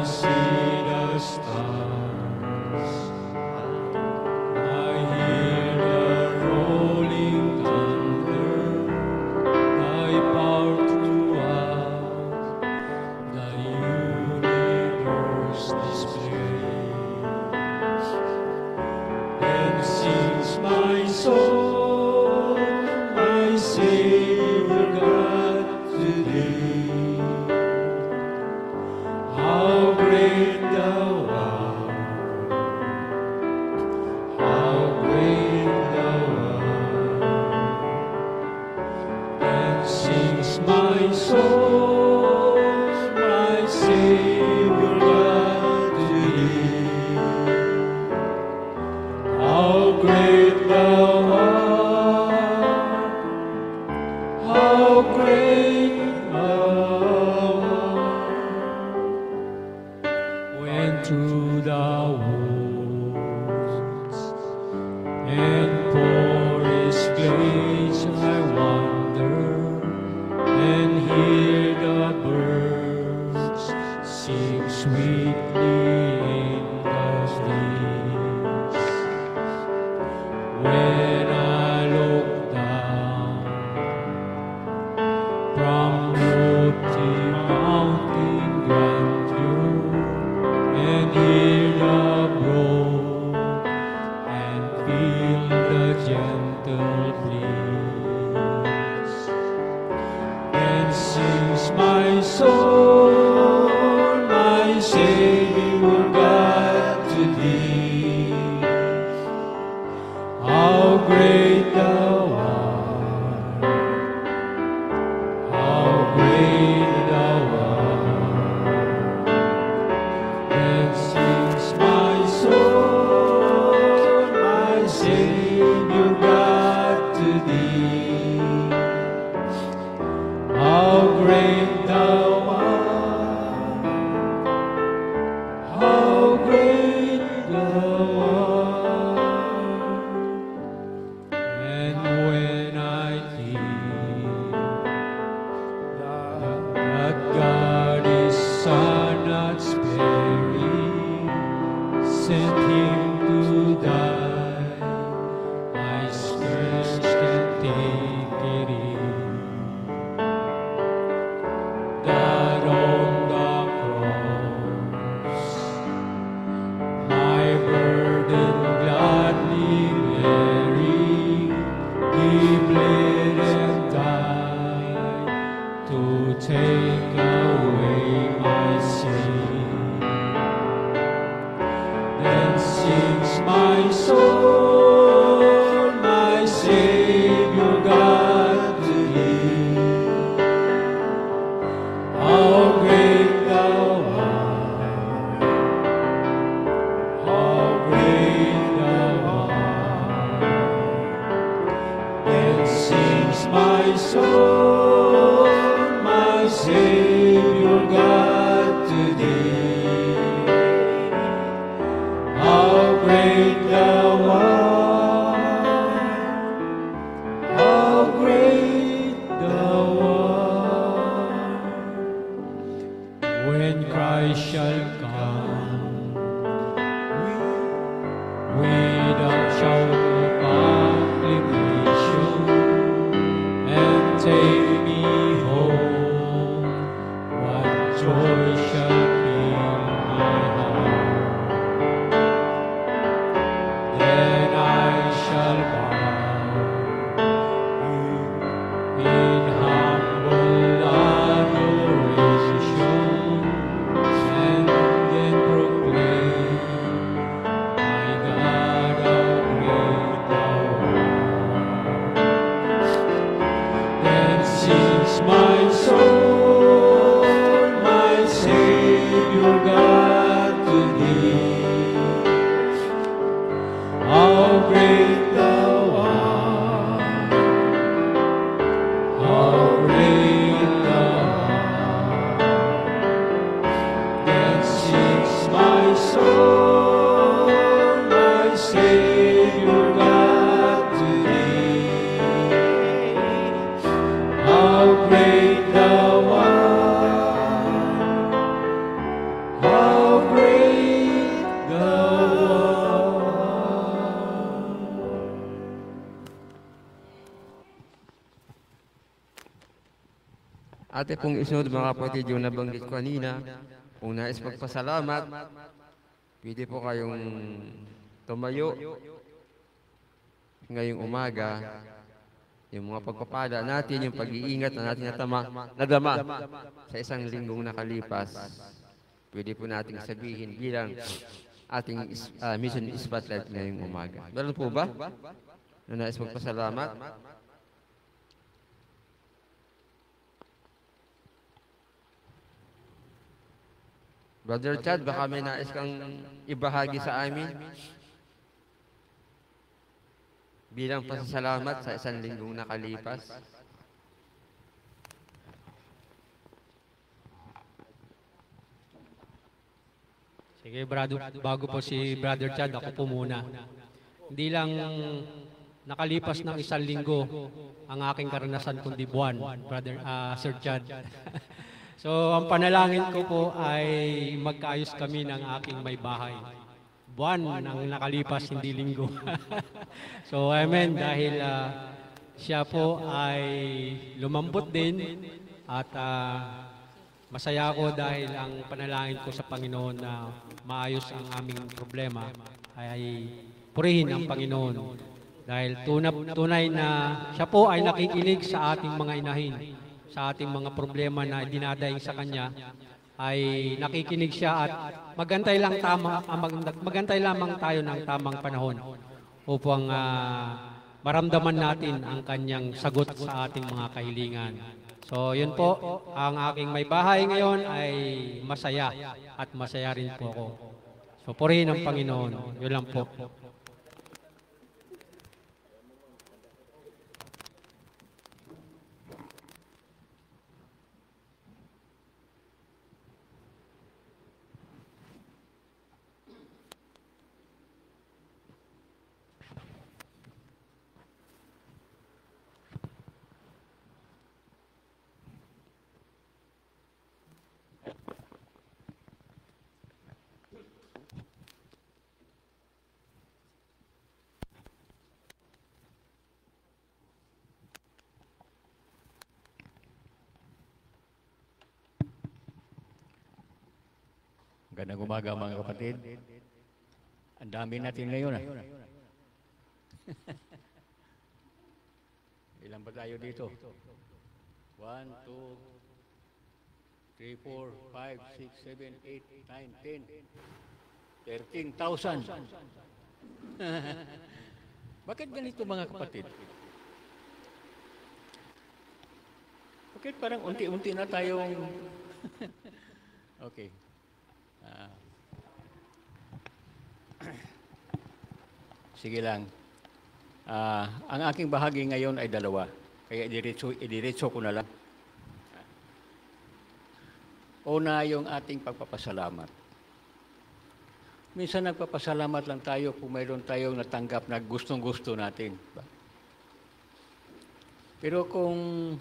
see the stars. I hear the rolling thunder. Thy power throughout the universe displays. Then sings my soul, my Savior God, to Thee. How great Thou art! How great Thou art! And sings my soul, my Savior God, to Thee. How great Thou art! How great Thou art! When through the woods and forest glades I wander and hear the birds sing sweetly in the leaves. When I look down from lofty mountain grandeur and hear the brook and feel the gentle breeze, then sings my soul, my Savior God, to Thee. How great Thou art! How great Thou art! Then sings my soul, my Savior God, to Thee. How great Thou art! How great Thou art! And when I think that God His Son not sparing, sent Him to die, I scarce can take it in, that on the cross my burden gladly bearing, He bled and died to take away my sin. Then sings my soul, my Savior God, to Thee. How great Thou art! How great Thou art! Then sings my soul, my Savior God, to Thee. How great Thou art! How great Thou art! When Christ shall come with a shout of acclamation and take me home, what joy shall fill my heart. Then I shall bow in humble adoration and then proclaim, my God, how great Thou art. Then sings my soul, my Savior God, Ate pong isunod mga kapatid yung nabanggit ko kanina, kung nais magpasalamat, pwede po kayong tumayo ngayong umaga. Yung mga pagpapala natin, yung pag-iingat na natin nadama sa isang linggong nakalipas, pwede po nating sabihin bilang ating mission spotlight ngayong umaga. Meron po ba na nais magpasalamat? Brother Chad, baka may nais kang ibahagi sa amin bilang pasasalamat sa isang linggong nakalipas. Sige, bago po si Brother Chad, ako po muna. Hindi lang nakalipas ng isang linggo ang aking karanasan kundi buwan, Sir Chad. So, ang panalangin ko po ay magkaayos kami ng aking may bahay. Buwan ang nakalipas, hindi linggo. So, amen, dahil siya po ay lumambot din at masaya ako dahil ang panalangin ko sa Panginoon na maayos ang aming problema ay purihin ang Panginoon. Dahil tunay na siya po ay nakikinig sa ating mga inahin, sa ating mga problema na dinadaing sa Kanya, ay nakikinig siya at magantay lamang tayo ng tamang panahon upang maramdaman natin ang Kanyang sagot sa ating mga kahilingan. So, yun po, ang aking may bahay ngayon ay masaya at masaya rin po ako. So, purihin ang Panginoon. Yun lang po. Magandang umaga mga kapatid. Ang dami natin ngayon. Ilan ba tayo dito? 1, 2, 3, 4, 5, 6, 7, 8, 9, 10. 13,000. Bakit ganito mga kapatid? Bakit parang unti-unti na tayong... Okay. Sige lang. Ang aking bahagi ngayon ay dalawa. Kaya idiretso ko na lang. Una, yung ating pagpapasalamat. Minsan nagpapasalamat lang tayo kung mayroon tayong natanggap na gustong-gusto natin. Pero kung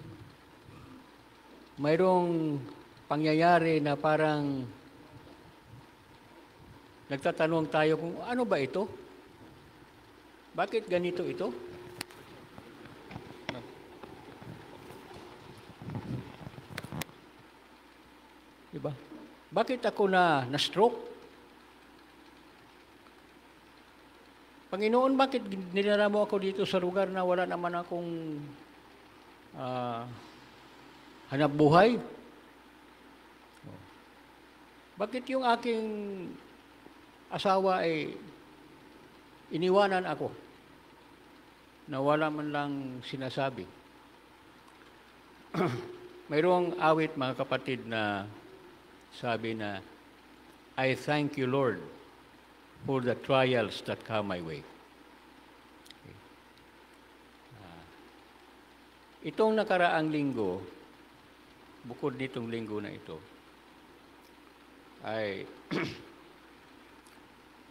mayroong pangyayari na parang nagtatanong tayo kung ano ba ito? Bakit ganito ito? Diba? Bakit ako na-stroke? Panginoon, bakit nilala mo ako dito sa lugar na wala naman akong hanap buhay? Bakit yung aking asawa ay iniwanan ako na wala man lang sinasabi? Mayroong awit mga kapatid na sabi na, I thank you, Lord, for the trials that come my way. Okay. Itong nakaraang linggo, bukod nitong linggo na ito, ay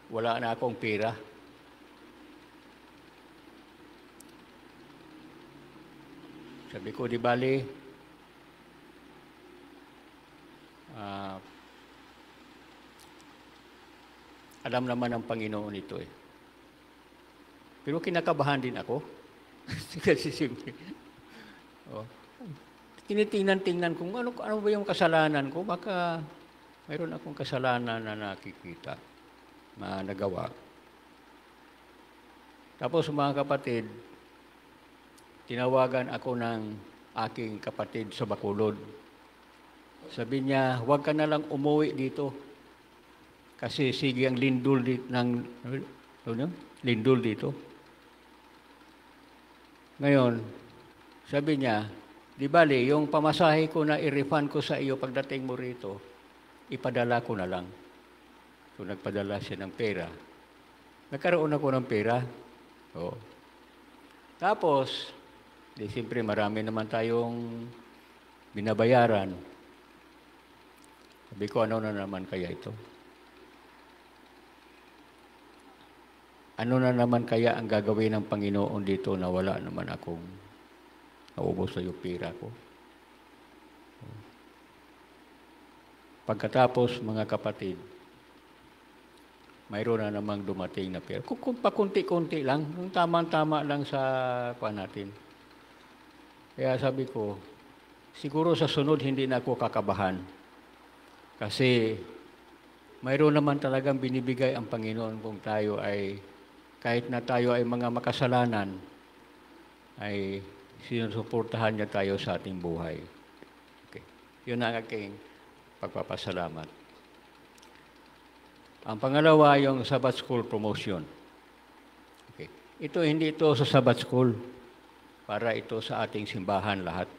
wala na akong pera. Sabi ko, di bali, alam naman ng Panginoon ito eh. Pero kinakabahan din ako. Kasi simple. Oh. tinitingnan-tingnan kung ano ba yung kasalanan ko. Baka mayroon akong kasalanan na nakikita, na nagawa. Tapos mga kapatid, tinawagan ako ng aking kapatid sa Bacolod. Sabi niya, huwag ka na lang umuwi dito. Kasi sige ang lindol lindol dito. Ngayon, sabi niya, di bali, yung pamasahe ko na i-refund ko sa iyo pagdating mo rito, ipadala ko na lang. So, nagpadala siya ng pera. Nagkaroon ako ng pera. Oo. Tapos, di siyempre marami naman tayong binabayaran. Sabi ko, ano na naman kaya ito? Ano na naman kaya ang gagawin ng Panginoon dito na wala naman akong naubos na yung pera ko? Pagkatapos, mga kapatid, mayroon na namang dumating na pera. Kung pakunti-kunti lang, yung tama-tama lang sa natin. Kaya sabi ko, siguro sa sunod hindi na ako kakabahan. Kasi mayroon naman talagang binibigay ang Panginoon kung tayo ay, kahit na tayo ay mga makasalanan, ay sinusuportahan niya tayo sa ating buhay. Okay. Yun ang aking pagpapasalamat. Ang pangalawa, yung Sabbath School promotion. Okay. Hindi ito sa Sabbath School, para ito sa ating simbahan lahat.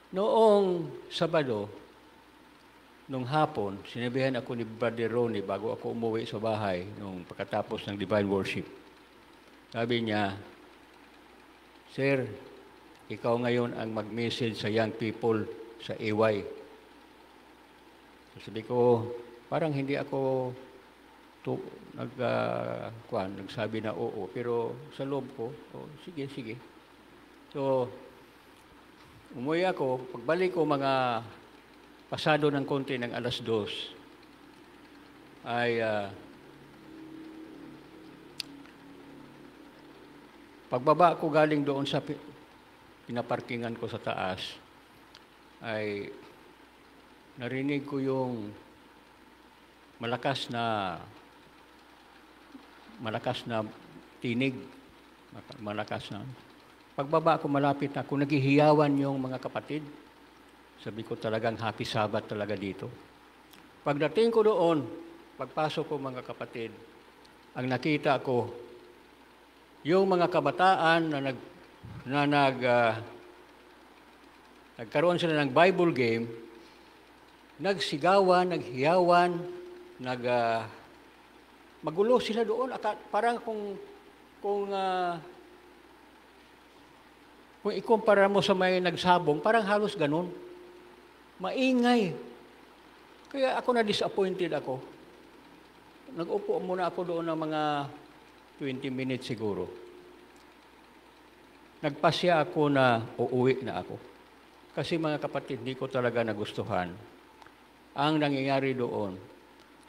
Noong Sabado, nung hapon, sinabihan ako ni Brother Ronnie bago ako umuwi sa bahay nung pagkatapos ng Divine Worship. Sabi niya, Sir, ikaw ngayon ang mag-message sa young people sa AY. Sabi ko, parang hindi ako nagsabi na oo, pero sa loob ko, sige. So, umuwi ako, pagbalik ko mga pasado ng konti ng 2:00, ay pagbaba ko galing doon sa pinaparkingan ko sa taas, ay narinig ko yung malakas na tinig. Malakas na. Pagbaba ko, malapit na ako, naghihiyawan yung mga kapatid. Sabi ko talagang happy Sabbath talaga dito. Pagdating ko doon, pagpasok ko mga kapatid, ang nakita ko, yung mga kabataan nagkaroon sila ng Bible game, nagsigawan, naghiyawan, magulo sila doon. Parang kung ikumpara mo sa may nagsabong, parang halos ganun. Maingay. Kaya ako na-disappointed ako. Nag-upo muna ako doon ng mga 20 minutes siguro. Nagpasya ako na uuwi na ako. Kasi mga kapatid, di ko talaga nagustuhan ang nangyayari doon.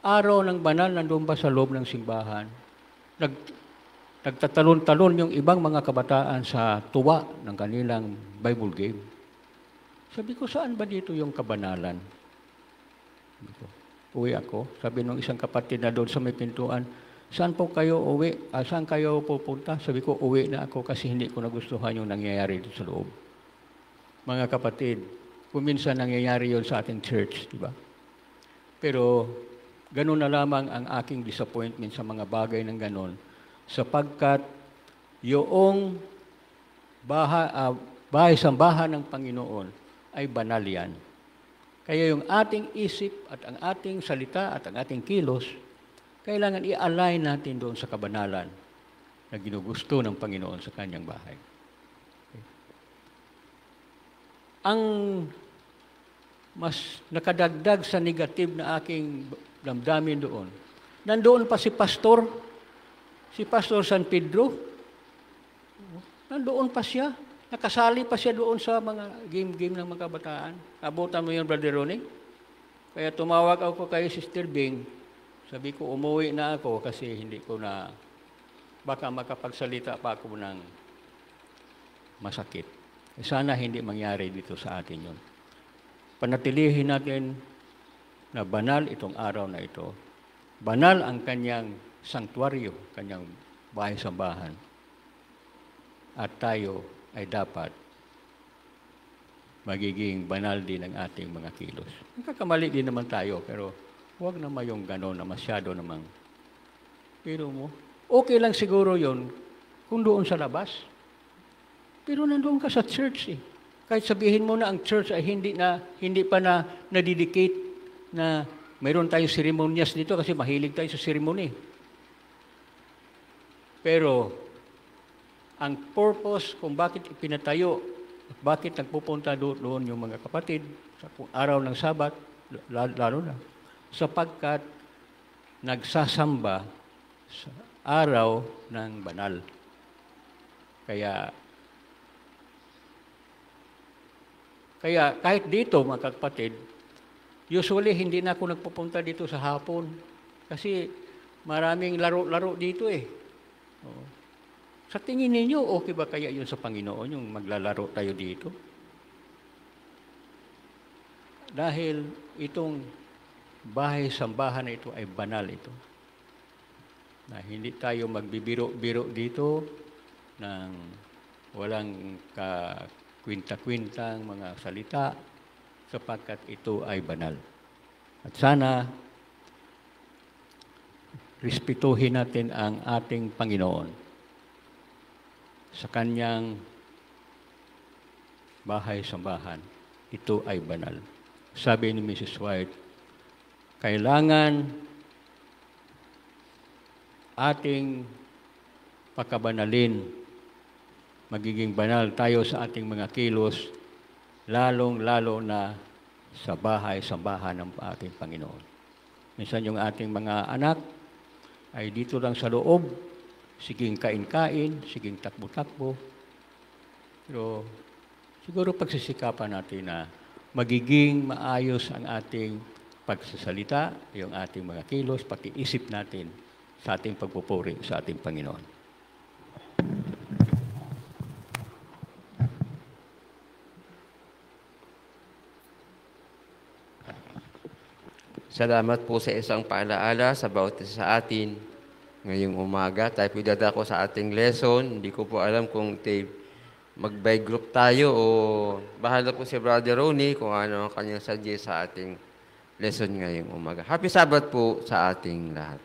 Araw ng banal, nandun pa sa loob ng simbahan. Nagtatalon-talon yung ibang mga kabataan sa tuwa ng kanilang Bible game. Sabi ko, saan ba dito yung kabanalan? Uwi ako. Sabi ng isang kapatid na doon sa may pintuan, saan po kayo uwi? Saan kayo pupunta? Sabi ko, uwi na ako kasi hindi ko nagustuhan yung nangyayari dito sa loob. Mga kapatid, kung minsan nangyayari yun sa ating church, di ba? Pero, ganun na lamang ang aking disappointment sa mga bagay ng ganun, sapagkat yung bahay-sambahan ng Panginoon ay banal yan. Kaya yung ating isip at ang ating salita at ang ating kilos, kailangan i-align natin doon sa kabanalan na ginugusto ng Panginoon sa kanyang bahay. Okay. Ang mas nakadagdag sa negative na aking damdamin doon, nandoon pa si Pastor San Pedro. Nandoon pa siya. Nakasali pa siya doon sa mga game ng mga kabataan. Abutan mo yun, Brother Ronnie? Kaya tumawag ako kay Sister Bing. Sabi ko, umuwi na ako kasi hindi ko na, baka makapagsalita pa ako ng masakit. Sana hindi mangyari dito sa atin yun. Panatilihin natin na banal itong araw na ito. Banal ang kanyang sanktuaryo, kanyang bahay-sambahan. At tayo ay dapat magiging banal din ang ating mga kilos. Nagkakamali din naman tayo, pero huwag naman yung gano'n na masyado namang. Pero mo, okay lang siguro yon kung doon sa labas. Pero nandoon ka sa church eh. Kahit sabihin mo na ang church ay hindi pa na nadedicate na mayroon tayong seremonyas dito kasi mahilig tayo sa seremony. Pero ang purpose kung bakit ipinatayo at bakit nagpupunta doon yung mga kapatid sa araw ng Sabat, lalo na, sapagkat nagsasamba sa araw ng banal. Kaya kahit dito, mga kapatid, usually hindi na ako nagpupunta dito sa hapon kasi maraming laro-laro dito eh. Oo. Sa tingin ninyo, okay ba kaya yun sa Panginoon, yung maglalaro tayo dito? Dahil itong bahay-sambahan na ito ay banal ito. Na hindi tayo magbibiro-biro dito ng walang kwinta-kwintang mga salita sapagkat ito ay banal. At sana respetuhin natin ang ating Panginoon sa kanyang bahay-sambahan. Ito ay banal. Sabi ni Mrs. White, kailangan ating pakabanalin, magiging banal tayo sa ating mga kilos, lalong-lalo na sa bahay-sambahan ng ating Panginoon. Minsan yung ating mga anak ay dito lang sa loob, siging kain-kain, siging takbo-takbo. Pero siguro pagsisikapan natin na magiging maayos ang ating pagsasalita, yung ating mga kilos, pati isip natin sa ating pagpupuri sa ating Panginoon. Salamat po sa isang paalaala sa bawat isa sa atin ngayong umaga. Tayo po dadako sa ating lesson. Hindi ko po alam kung mag-by group tayo o bahala po si Brother Ronnie kung ano ang kanyang suggest sa ating lesson ngayong umaga. Happy Sabbath po sa ating lahat.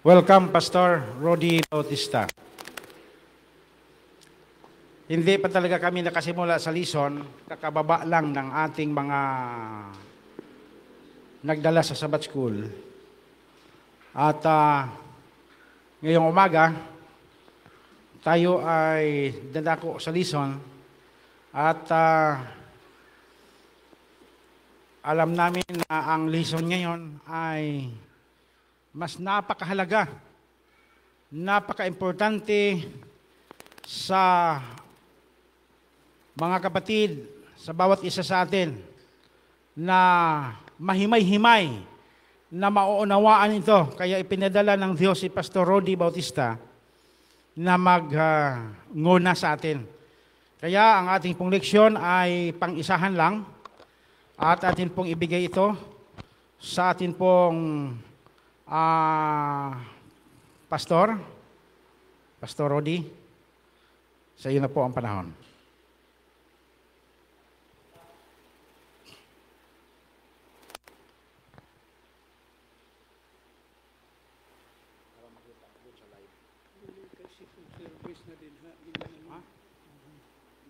Welcome, Pastor Rodi Bautista. Hindi pa talaga kami nakasimula sa lesson, kakababa lang ng ating mga nagdala sa Sabbath School. At ngayong umaga, tayo ay dadako sa lesson at alam namin na ang lesson ngayon ay mas napakahalaga, napaka-importante sa mga kapatid, sa bawat isa sa atin, na mahimay-himay, na mauunawaan ito. Kaya ipinadala ng Diyos si Pastor Rodi Bautista na mag-nguna sa atin. Kaya ang ating pong leksyon ay pang-isahan lang at atin pong ibigay ito sa atin pong Pastor Rodi, sa iyo na po ang panahon.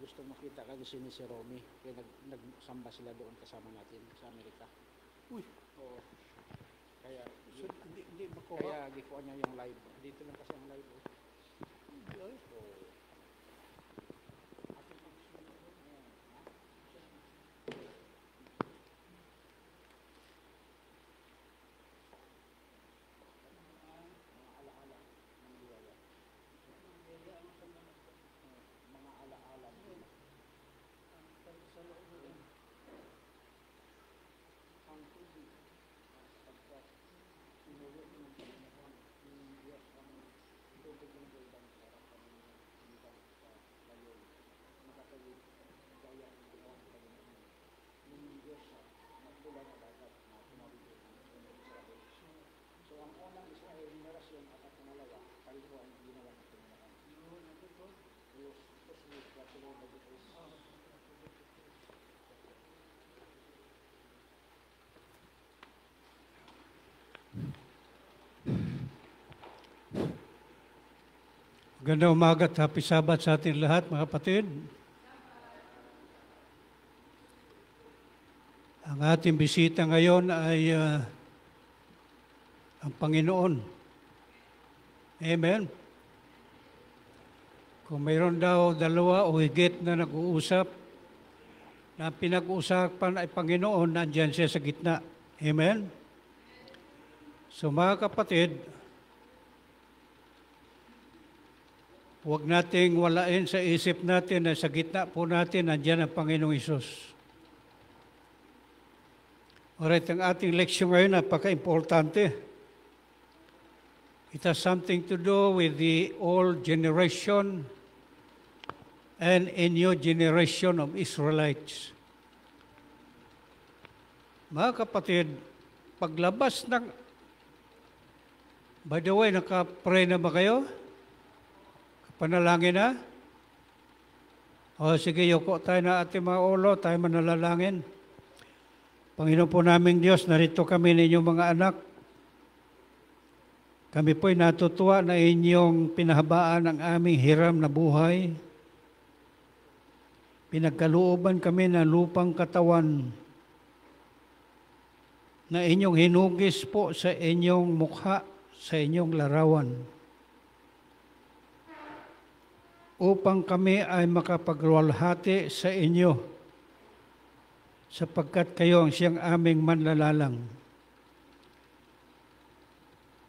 gusto makita kagising ni si Romy. Kaya nagsamba sila doon kasama natin sa Amerika. Uy! Oo. Kaya, hindi makuha. Kaya gikuha niya yung live. Dito lang kasi ang live. Magandang umaga at happy Sabbath sa ating lahat, mga kapatid. Ang ating bisita ngayon ay ang Panginoon. Amen. Kung mayroon daw dalawa o higit na nag-uusap, na pinag-uusapan ay Panginoon, nandyan siya sa gitna. Amen. So mga kapatid, huwag nating walain sa isip natin na sa gitna po natin, nandyan ang Panginoong Isus. Alright, ang ating leksyon ngayon, napaka-importante. It has something to do with the old generation and a new generation of Israelites. Mga kapatid, paglabas ng... By the way, naka-pray na ba kayo? Panalangin na? O sige, yuko tayo na ating mga ulo, tayo manalangin. Panginoon po naming Diyos, narito kami ninyong mga anak. Kami po'y natutuwa na inyong pinahabaan ang aming hiram na buhay. Pinagkalooban kami ng lupang katawan na inyong hinugis po sa inyong mukha, sa inyong larawan, upang kami ay makapagluwalhati sa inyo, sapagkat kayo ang siyang aming manlalalang.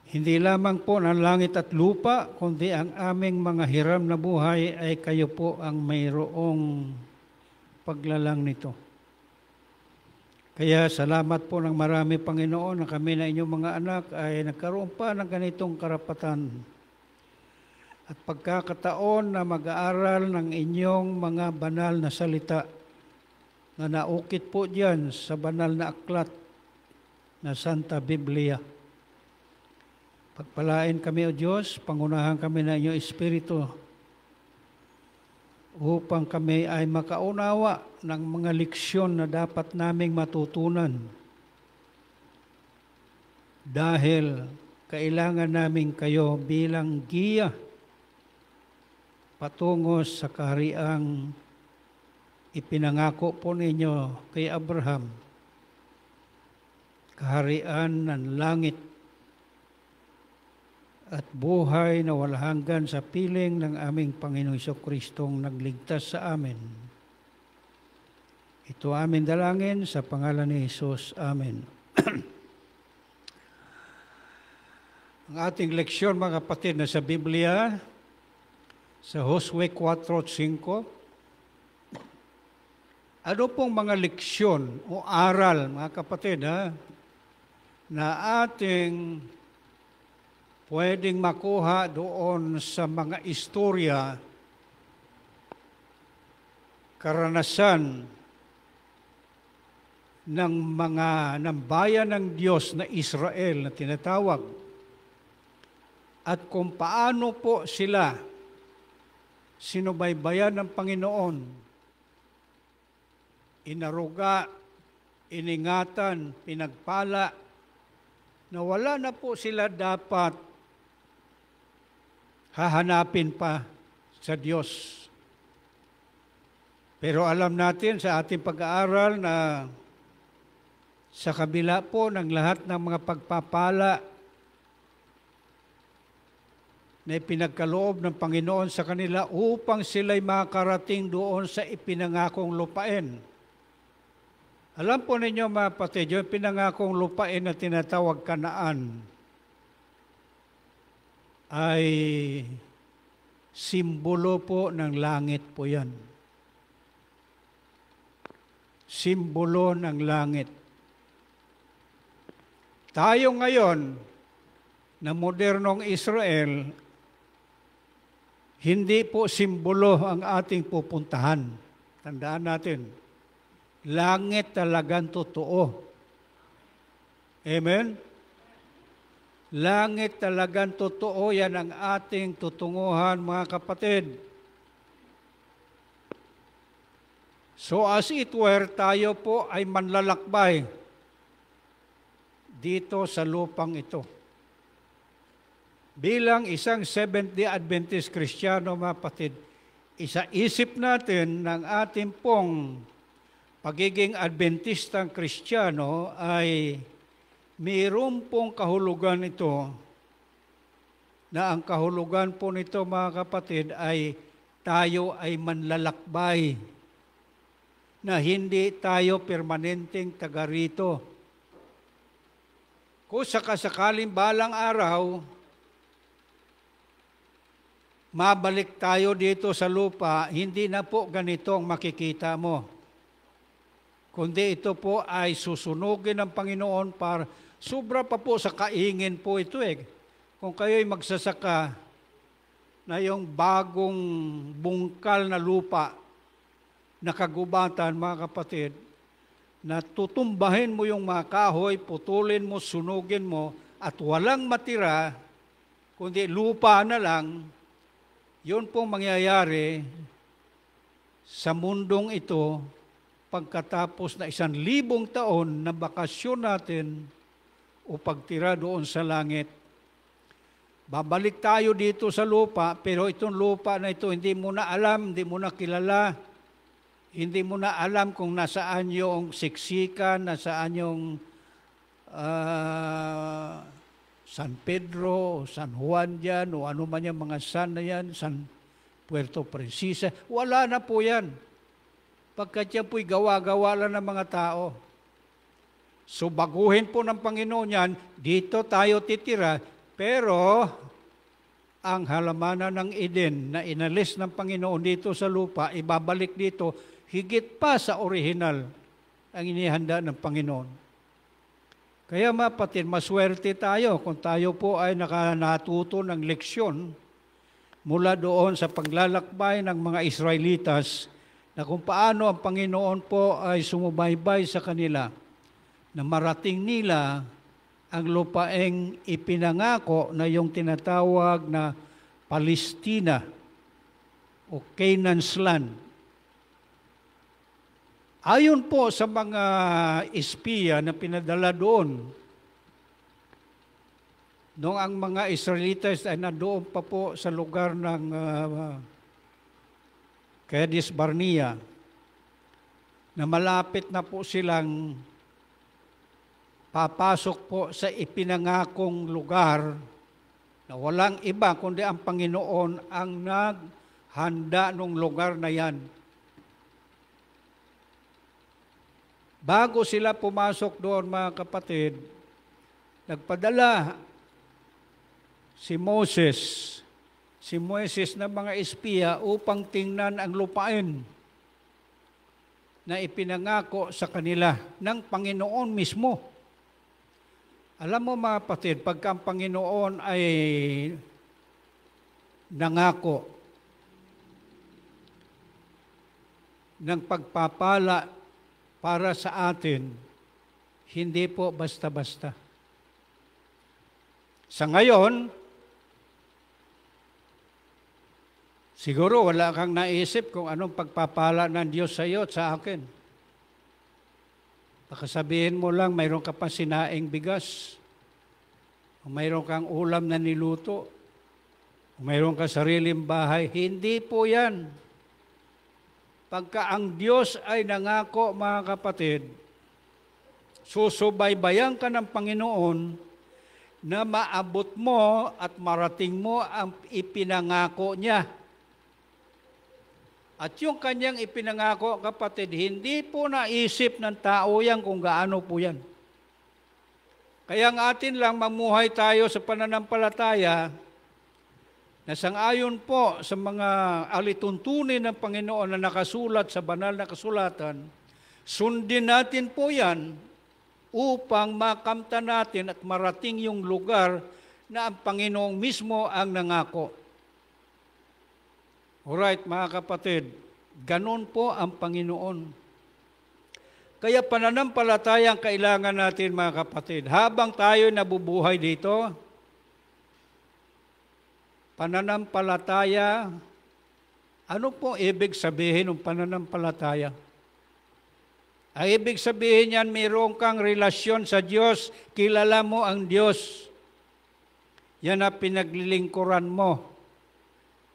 Hindi lamang po ng langit at lupa, kundi ang aming mga hiram na buhay ay kayo po ang mayroong paglalang nito. Kaya salamat po ng marami, Panginoon, na kami na inyong mga anak ay nagkaroon pa ng ganitong karapatan at pagkakataon na mag-aaral ng inyong mga banal na salita na naukit po diyan sa banal na aklat na Santa Biblia. Pagpalain kami, O Diyos, pangunahan kami ng inyong Espiritu upang kami ay makaunawa ng mga leksyon na dapat naming matutunan dahil kailangan namin kayo bilang giya patungo sa kahariang ipinangako po ninyo kay Abraham, kaharian ng langit at buhay na walang hanggan sa piling ng aming Panginoong Jesucristong nagligtas sa amin. Ito amin dalangin sa pangalan ni Jesus. Amen. Ang ating leksyon, mga kapatid, na sa Biblia, sa Josue 4:5, ano pong mga leksyon o aral, mga kapatid, na ating pwedeng makuha doon sa mga istorya, karanasan ng bayan ng Diyos na Israel na tinatawag, at kung paano po sila sinubaybayan ng Panginoon, inaruga, iningatan, pinagpala, na wala na po sila dapat hahanapin pa sa Diyos. Pero alam natin sa ating pag-aaral na sa kabila po ng lahat ng mga pagpapala na ipinagkaloob ng Panginoon sa kanila upang sila'y makarating doon sa ipinangakong lupain. Alam po ninyo mga kapatid, yung pinangakong lupain na tinatawag Kanaan ay simbolo po ng langit po yan. Simbolo ng langit. Tayo ngayon na modernong Israel, hindi po simbolo ang ating pupuntahan. Tandaan natin, langit talagang totoo. Amen? Langit talagang totoo, yan ang ating tutunguhan, mga kapatid. So as it were, tayo po ay manlalakbay dito sa lupang ito. Bilang isang Seventh-day Adventist Kristiyano, mga kapatid, isa-isip natin ng ating pong pagiging Adventistang Kristiyano ay mayroon pong kahulugan ito, na ang kahulugan po nito, mga kapatid, ay tayo ay manlalakbay, na hindi tayo permanenteng taga rito. Kung sakasakaling balang araw, mabalik tayo dito sa lupa, hindi na po ganito ang makikita mo. Kundi ito po ay susunugin ng Panginoon para sobra pa po sa kaingin po ito eh. Kung kayo'y magsasaka na yung bagong bungkal na lupa, na kagubatan, mga kapatid, na tutumbahin mo yung mga kahoy, putulin mo, sunugin mo, at walang matira, kundi lupa na lang, yun pong mangyayari sa mundong ito pagkatapos na 1,000 taon na bakasyon natin o pagtira doon sa langit. Babalik tayo dito sa lupa, pero itong lupa na ito hindi mo na alam, hindi mo na kilala, hindi mo na alam kung nasaan yung siksikan, nasaan yung San Pedro, San Juan dyan, o ano man yung mga san na yan, San Puerto Princesa. Wala na po yan. Pagkat yan po'y gawa-gawa lang ng mga tao. So baguhin po ng Panginoon yan, dito tayo titira, pero ang halamanan ng Eden na inalis ng Panginoon dito sa lupa, ibabalik dito, higit pa sa orihinal ang inihanda ng Panginoon. Kaya mga kapatid, maswerte tayo kung tayo po ay natuto ng leksyon mula doon sa paglalakbay ng mga Israelitas na kung paano ang Panginoon po ay sumubaybay sa kanila na marating nila ang lupaeng ipinangako na yung tinatawag na Palestina o Canaan's land. Ayon po sa mga espiya na pinadala doon, noong ang mga Israelitas ay nandoon pa po sa lugar ng Kadesh Barnea, na malapit na po silang papasok po sa ipinangakong lugar na walang iba kundi ang Panginoon ang naghanda ng lugar na yan. Bago sila pumasok doon, mga kapatid, nagpadala si Moises ng mga espiya upang tingnan ang lupain na ipinangako sa kanila ng Panginoon mismo. Alam mo mga kapatid, pagka ang Panginoon ay nangako ng pagpapala para sa atin, hindi po basta-basta. Sa ngayon, siguro wala kang naisip kung anong pagpapala ng Diyos sa iyo at sa akin. Baka sabihin mo lang, mayroon ka pa sinaing bigas, o mayroon kang ulam na niluto, o mayroon ka sariling bahay. Hindi po yan. pagka ang Diyos ay nangako, mga kapatid, susubaybayan ka ng Panginoon na maabot mo at marating mo ang ipinangako niya. At yung kanyang ipinangako, kapatid, hindi po naisip ng tao yan kung gaano po yan. Kaya ang atin lang mamuhay tayo sa pananampalataya na sang-ayon po sa mga alituntunin ng Panginoon na nakasulat sa banal na kasulatan, sundin natin po yan upang makamta natin at marating yung lugar na ang Panginoong mismo ang nangako. Alright, mga kapatid, ganon po ang Panginoon. Kaya pananampalataya ang kailangan natin, mga kapatid. Habang tayo nabubuhay dito, pananampalataya, ano po ibig sabihin ng pananampalataya? Ang ibig sabihin yan, mayroon kang relasyon sa Diyos, kilala mo ang Diyos. Yan ang pinaglilingkuran mo.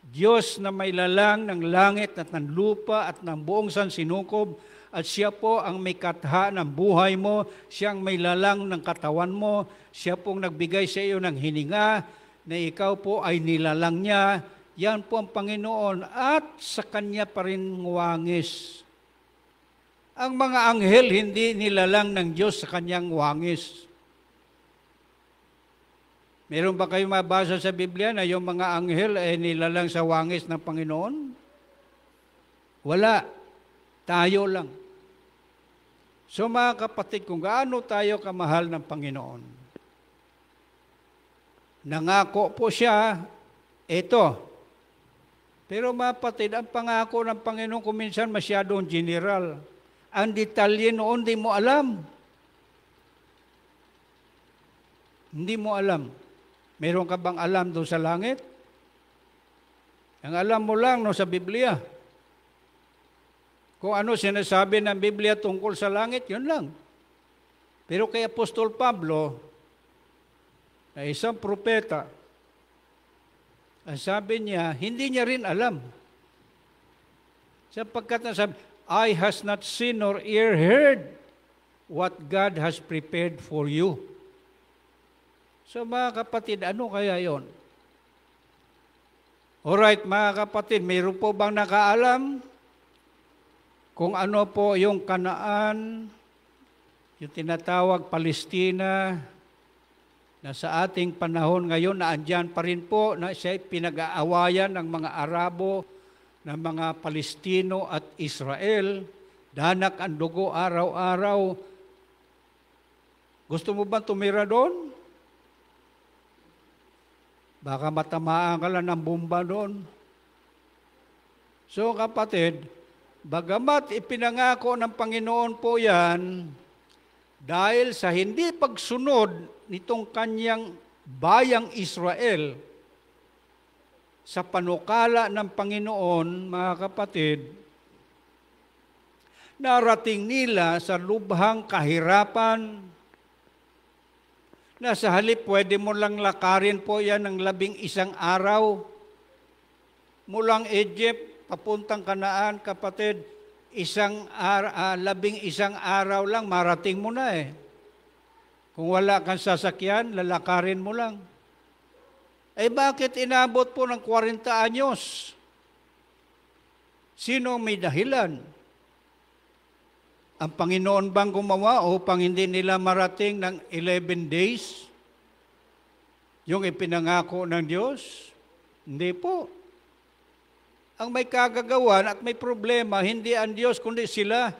Diyos na may lalang ng langit at ng lupa at ng buong sansinukob, at siya po ang may katha ng buhay mo, siya ang may lalang ng katawan mo, siya pong nagbigay sa iyo ng hininga, na ikaw po ay nilalang niya. Yan po ang Panginoon, at sa Kanya pa rin wangis. Ang mga anghel hindi nilalang ng Diyos sa Kanyang wangis. Meron ba kayo mabasa sa Biblia na yung mga anghel ay nilalang sa wangis ng Panginoon? Wala. Tayo lang. So mga kapatid, kung gaano tayo kamahal ng Panginoon, nangako po siya, ito. Pero mga kapatid, ang pangako ng Panginoon kuminsan masyadong general. Ang detalye noon, di mo alam. Hindi mo alam. Meron ka bang alam doon sa langit? Ang alam mo lang no, sa Biblia. Kung ano sinasabi ng Biblia tungkol sa langit, yun lang. Pero kay Apostol Pablo, na isang propeta, ang sabi niya, hindi niya rin alam. Sapagkat nasabi, eye has not seen nor ear heard what God has prepared for you. So mga kapatid, ano kaya yon? Alright, mga kapatid, mayroon po bang nakaalam kung ano po yung Kanaan, yung tinatawag Palestina, na sa ating panahon ngayon na andyan pa rin po na siya pinag-aawayan ng mga Arabo, ng mga Palestino at Israel, danak ang dugo araw-araw. Gusto mo ba tumira doon? Baka matamaan ka lang ng bomba doon. So kapatid, bagamat ipinangako ng Panginoon po yan, dahil sa hindi pagsunod nitong kanyang bayang Israel sa panukala ng Panginoon, mga kapatid, narating nila sa lubhang kahirapan, na sa halip pwede mo lang lakarin po yan ng 11 araw. Mulang Egypt, papuntang Kanaan, kapatid, 11 araw lang, marating mo na eh. Kung wala kang sasakyan, lalakarin mo lang. Eh bakit inabot po ng 40 anyos? Sino may dahilan? Ang Panginoon bang gumawa upang hindi nila marating ng 11 days? Yung ipinangako ng Diyos? Hindi po. Ang may kagagawan at may problema, hindi ang Diyos, kundi sila.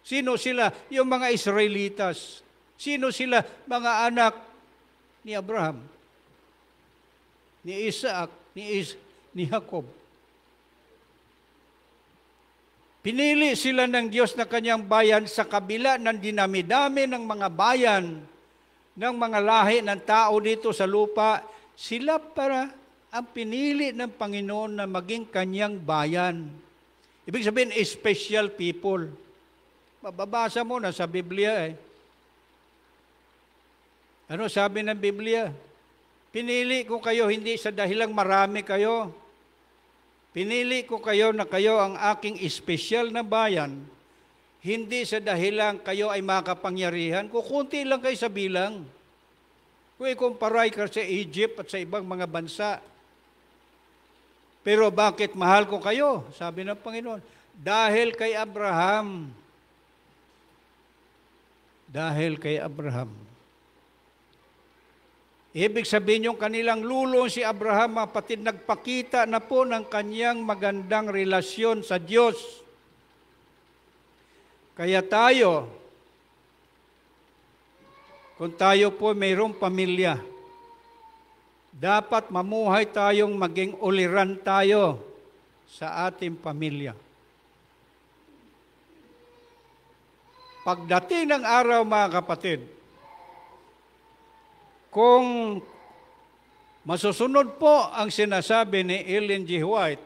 Sino sila? Yung mga Israelitas. Sino sila? Mga anak ni Abraham, ni Isaac, ni Jacob. Pinili sila ng Diyos na kanyang bayan sa kabila ng dinami-dami ng mga bayan, ng mga lahi ng tao dito sa lupa. Sila para ang pinili ng Panginoon na maging kanyang bayan. Ibig sabihin, special people. Mababasa mo na sa Biblia eh. Ano sabi ng Biblia? Pinili ko kayo hindi sa dahilang marami kayo. Pinili ko kayo na kayo ang aking espesyal na bayan, hindi sa dahilan kayo ay makapangyarihan, kukunti lang kayo sa bilang. Kung ikumparay ka sa Egypt at sa ibang mga bansa. Pero bakit mahal ko kayo? Sabi ng Panginoon, dahil kay Abraham. Dahil kay Abraham. Ibig sabihin yung kanilang lulong si Abraham, kapatid, nagpakita na po ng kanyang magandang relasyon sa Diyos. Kaya tayo, kung tayo po mayroong pamilya, dapat mamuhay tayong maging uliran tayo sa ating pamilya. Pagdating ng araw, mga kapatid, kung masusunod po ang sinasabi ni Ellen G. White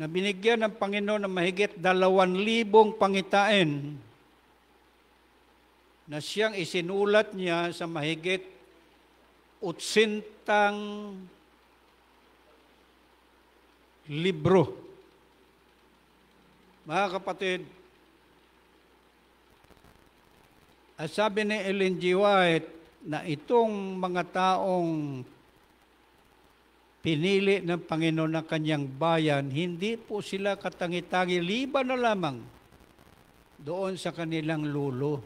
na binigyan ng Panginoon ng mahigit 2,000 pangitain na siyang isinulat niya sa mahigit 80 libro. Mga kapatid, at sabi ni Ellen G. White, na itong mga taong pinili ng Panginoon ng kanyang bayan, hindi po sila katangi-tangi, liban na lamang doon sa kanilang lolo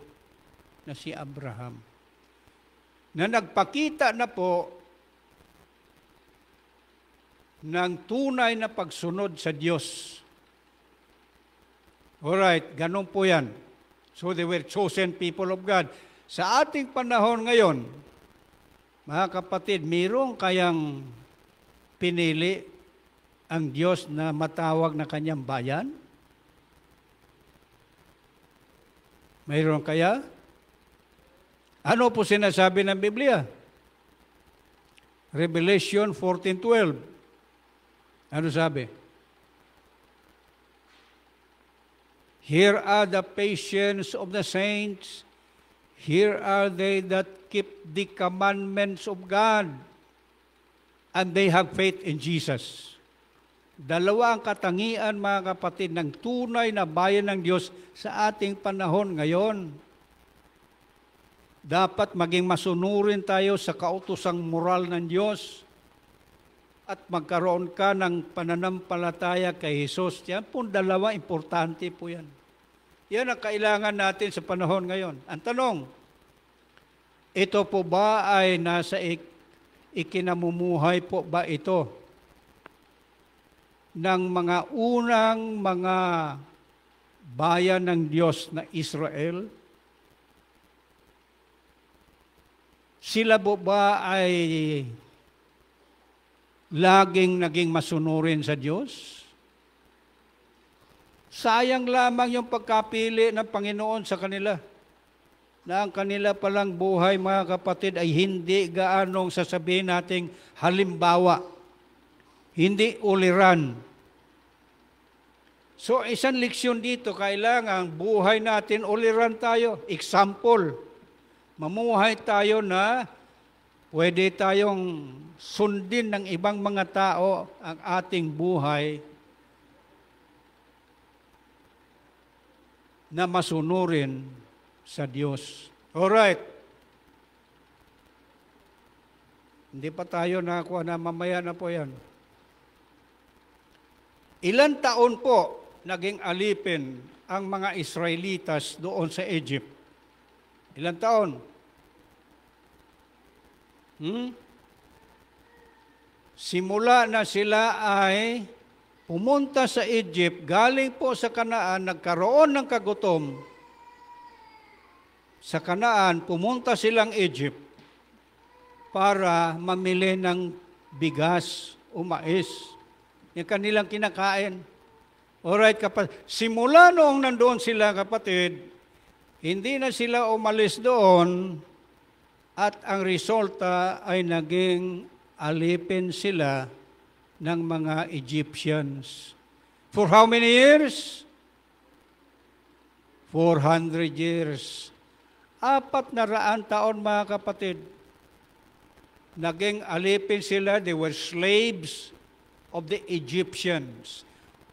na si Abraham, na nagpakita na po ng tunay na pagsunod sa Diyos. Alright, ganun po yan. So they were chosen people of God. Sa ating panahon ngayon, mga kapatid, mayroong kayang pinili ang Diyos na matawag na kanyang bayan? Mayroon kaya? Ano po sinasabi ng Biblia? Revelation 14:12. Ano sabi? Here are the patience of the saints. Here are they that keep the commandments of God, and they have faith in Jesus. Dalawa ang katangian, mga kapatid, ng tunay na bayan ng Diyos sa ating panahon ngayon. Dapat maging masunurin tayo sa kautosang moral ng Diyos at magkaroon ka ng pananampalataya kay Jesus. Yan po dalawa, importante po yan. Yan ang kailangan natin sa panahon ngayon. Ang tanong, ito po ba ay nasa ikinamumuhay po ba ito ng mga unang mga bayan ng Diyos na Israel? Sila po ba ay laging naging masunurin sa Diyos? Sayang lamang yung pagkapili ng Panginoon sa kanila, na ang kanila palang buhay, mga kapatid, ay hindi gaanong sasabihin nating halimbawa, hindi uliran. So isang leksyon dito, kailangan buhay natin, uliran tayo. Example, mamuhay tayo na pwede tayong sundin ng ibang mga tao ang ating buhay na masunurin sa Diyos. Alright. Hindi pa tayo nakakuha na, mamaya na po yan. Ilan taon po naging alipin ang mga Israelitas doon sa Egypt? Ilan taon? Simula na sila ay pumunta sa Egypt, galing po sa Kanaan, nagkaroon ng kagutom. Sa Kanaan, pumunta silang Egypt para mamili ng bigas o mais. Yung kanilang kinakain. Alright, kapatid. Simula noong nandoon sila, kapatid, hindi na sila umalis doon at ang resulta ay naging alipin sila ng mga Egyptians. For how many years? 400 years. 400 taon, mga kapatid. Naging alipin sila, they were slaves of the Egyptians.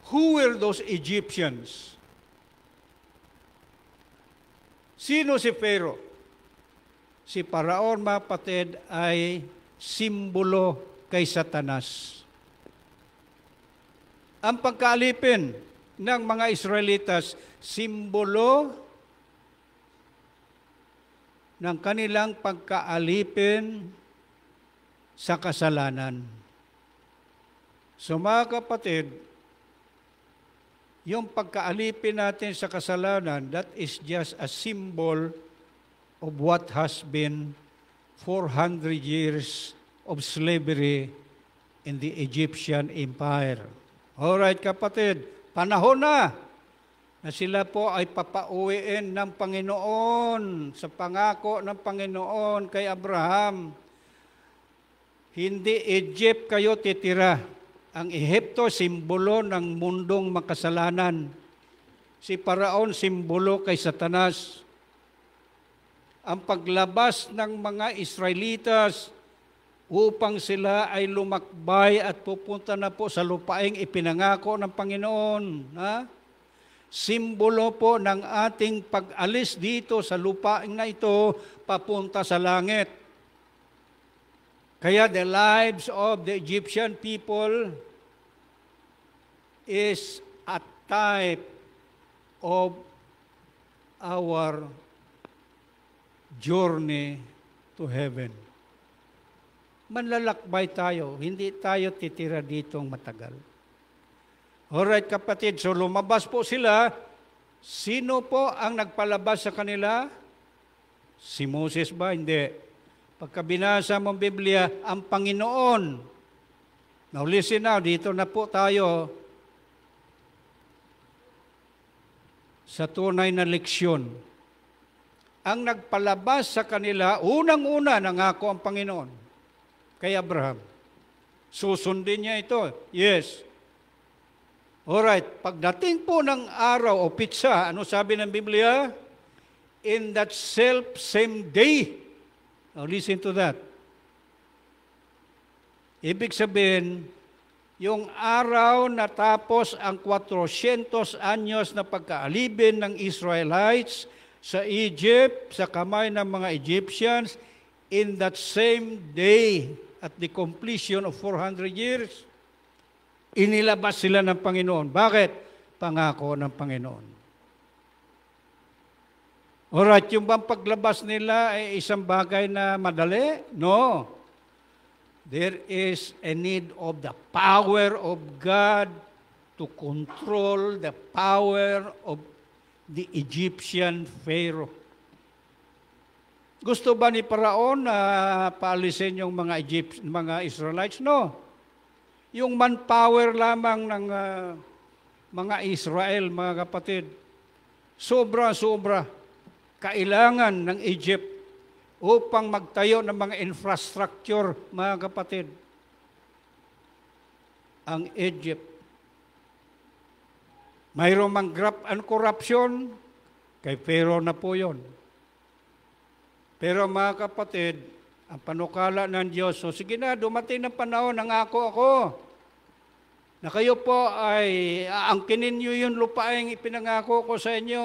Who were those Egyptians? Sino si Pharaoh? Si Paraon, mga kapatid, ay simbolo kay Satanas. Ang pagkaalipin ng mga Israelitas, simbolo ng kanilang pagkaalipin sa kasalanan. So mga kapatid, yung pagkaalipin natin sa kasalanan, that is just a symbol of what has been 400 years of slavery in the Egyptian Empire. Alright kapatid, panahon na sila po ay papauwiin ng Panginoon sa pangako ng Panginoon kay Abraham. Hindi Egypt kayo titira. Ang Ehipto, simbolo ng mundong makasalanan. Si Paraon, simbolo kay Satanas. Ang paglabas ng mga Israelitas upang sila ay lumakbay at pupunta na po sa lupaing ipinangako ng Panginoon. Simbolo po ng ating pag-alis dito sa lupaing na ito papunta sa langit. Kaya the lives of the Egyptian people is a type of our journey to heaven. Manlalakbay tayo, hindi tayo titira ditong matagal. Alright kapatid, so lumabas po sila. Sino po ang nagpalabas sa kanila? Si Moses ba? Hindi. Pagka binasa mong Biblia, ang Panginoon. Now listen now, dito na po tayo sa tunay na leksyon. Ang nagpalabas sa kanila, unang-una nangako ang Panginoon kay Abraham. Susundin niya ito. Yes. Alright, pagdating po ng araw o pitsa, ano sabi ng Biblia? In that self-same day. Now listen to that. Ibig sabihin, yung araw na tapos ang 400 anyos na pagkaalibin ng Israelites sa Egypt, sa kamay ng mga Egyptians, in that same day, at the completion of 400 years, inilabas sila ng Panginoon. Bakit? Pangako ng Panginoon. Alright, yung bang paglabas nila ay isang bagay na madali? No. There is a need of the power of God to control the power of the Egyptian Pharaoh. Gusto ba ni Paraon na paalisin yung mga Israelites? No. Yung manpower lamang ng mga Israel, mga kapatid, sobra-sobra kailangan ng Egypt upang magtayo ng mga infrastructure, mga kapatid. Ang Egypt. Mayroong mang graft and corruption, kay Pharaoh na po yun. Pero mga kapatid, ang panukala ng Diyos, so sige na, dumating ng panahon, nangako ako, na kayo po ay aangkinin nyo yung lupaing ipinangako ko sa inyo.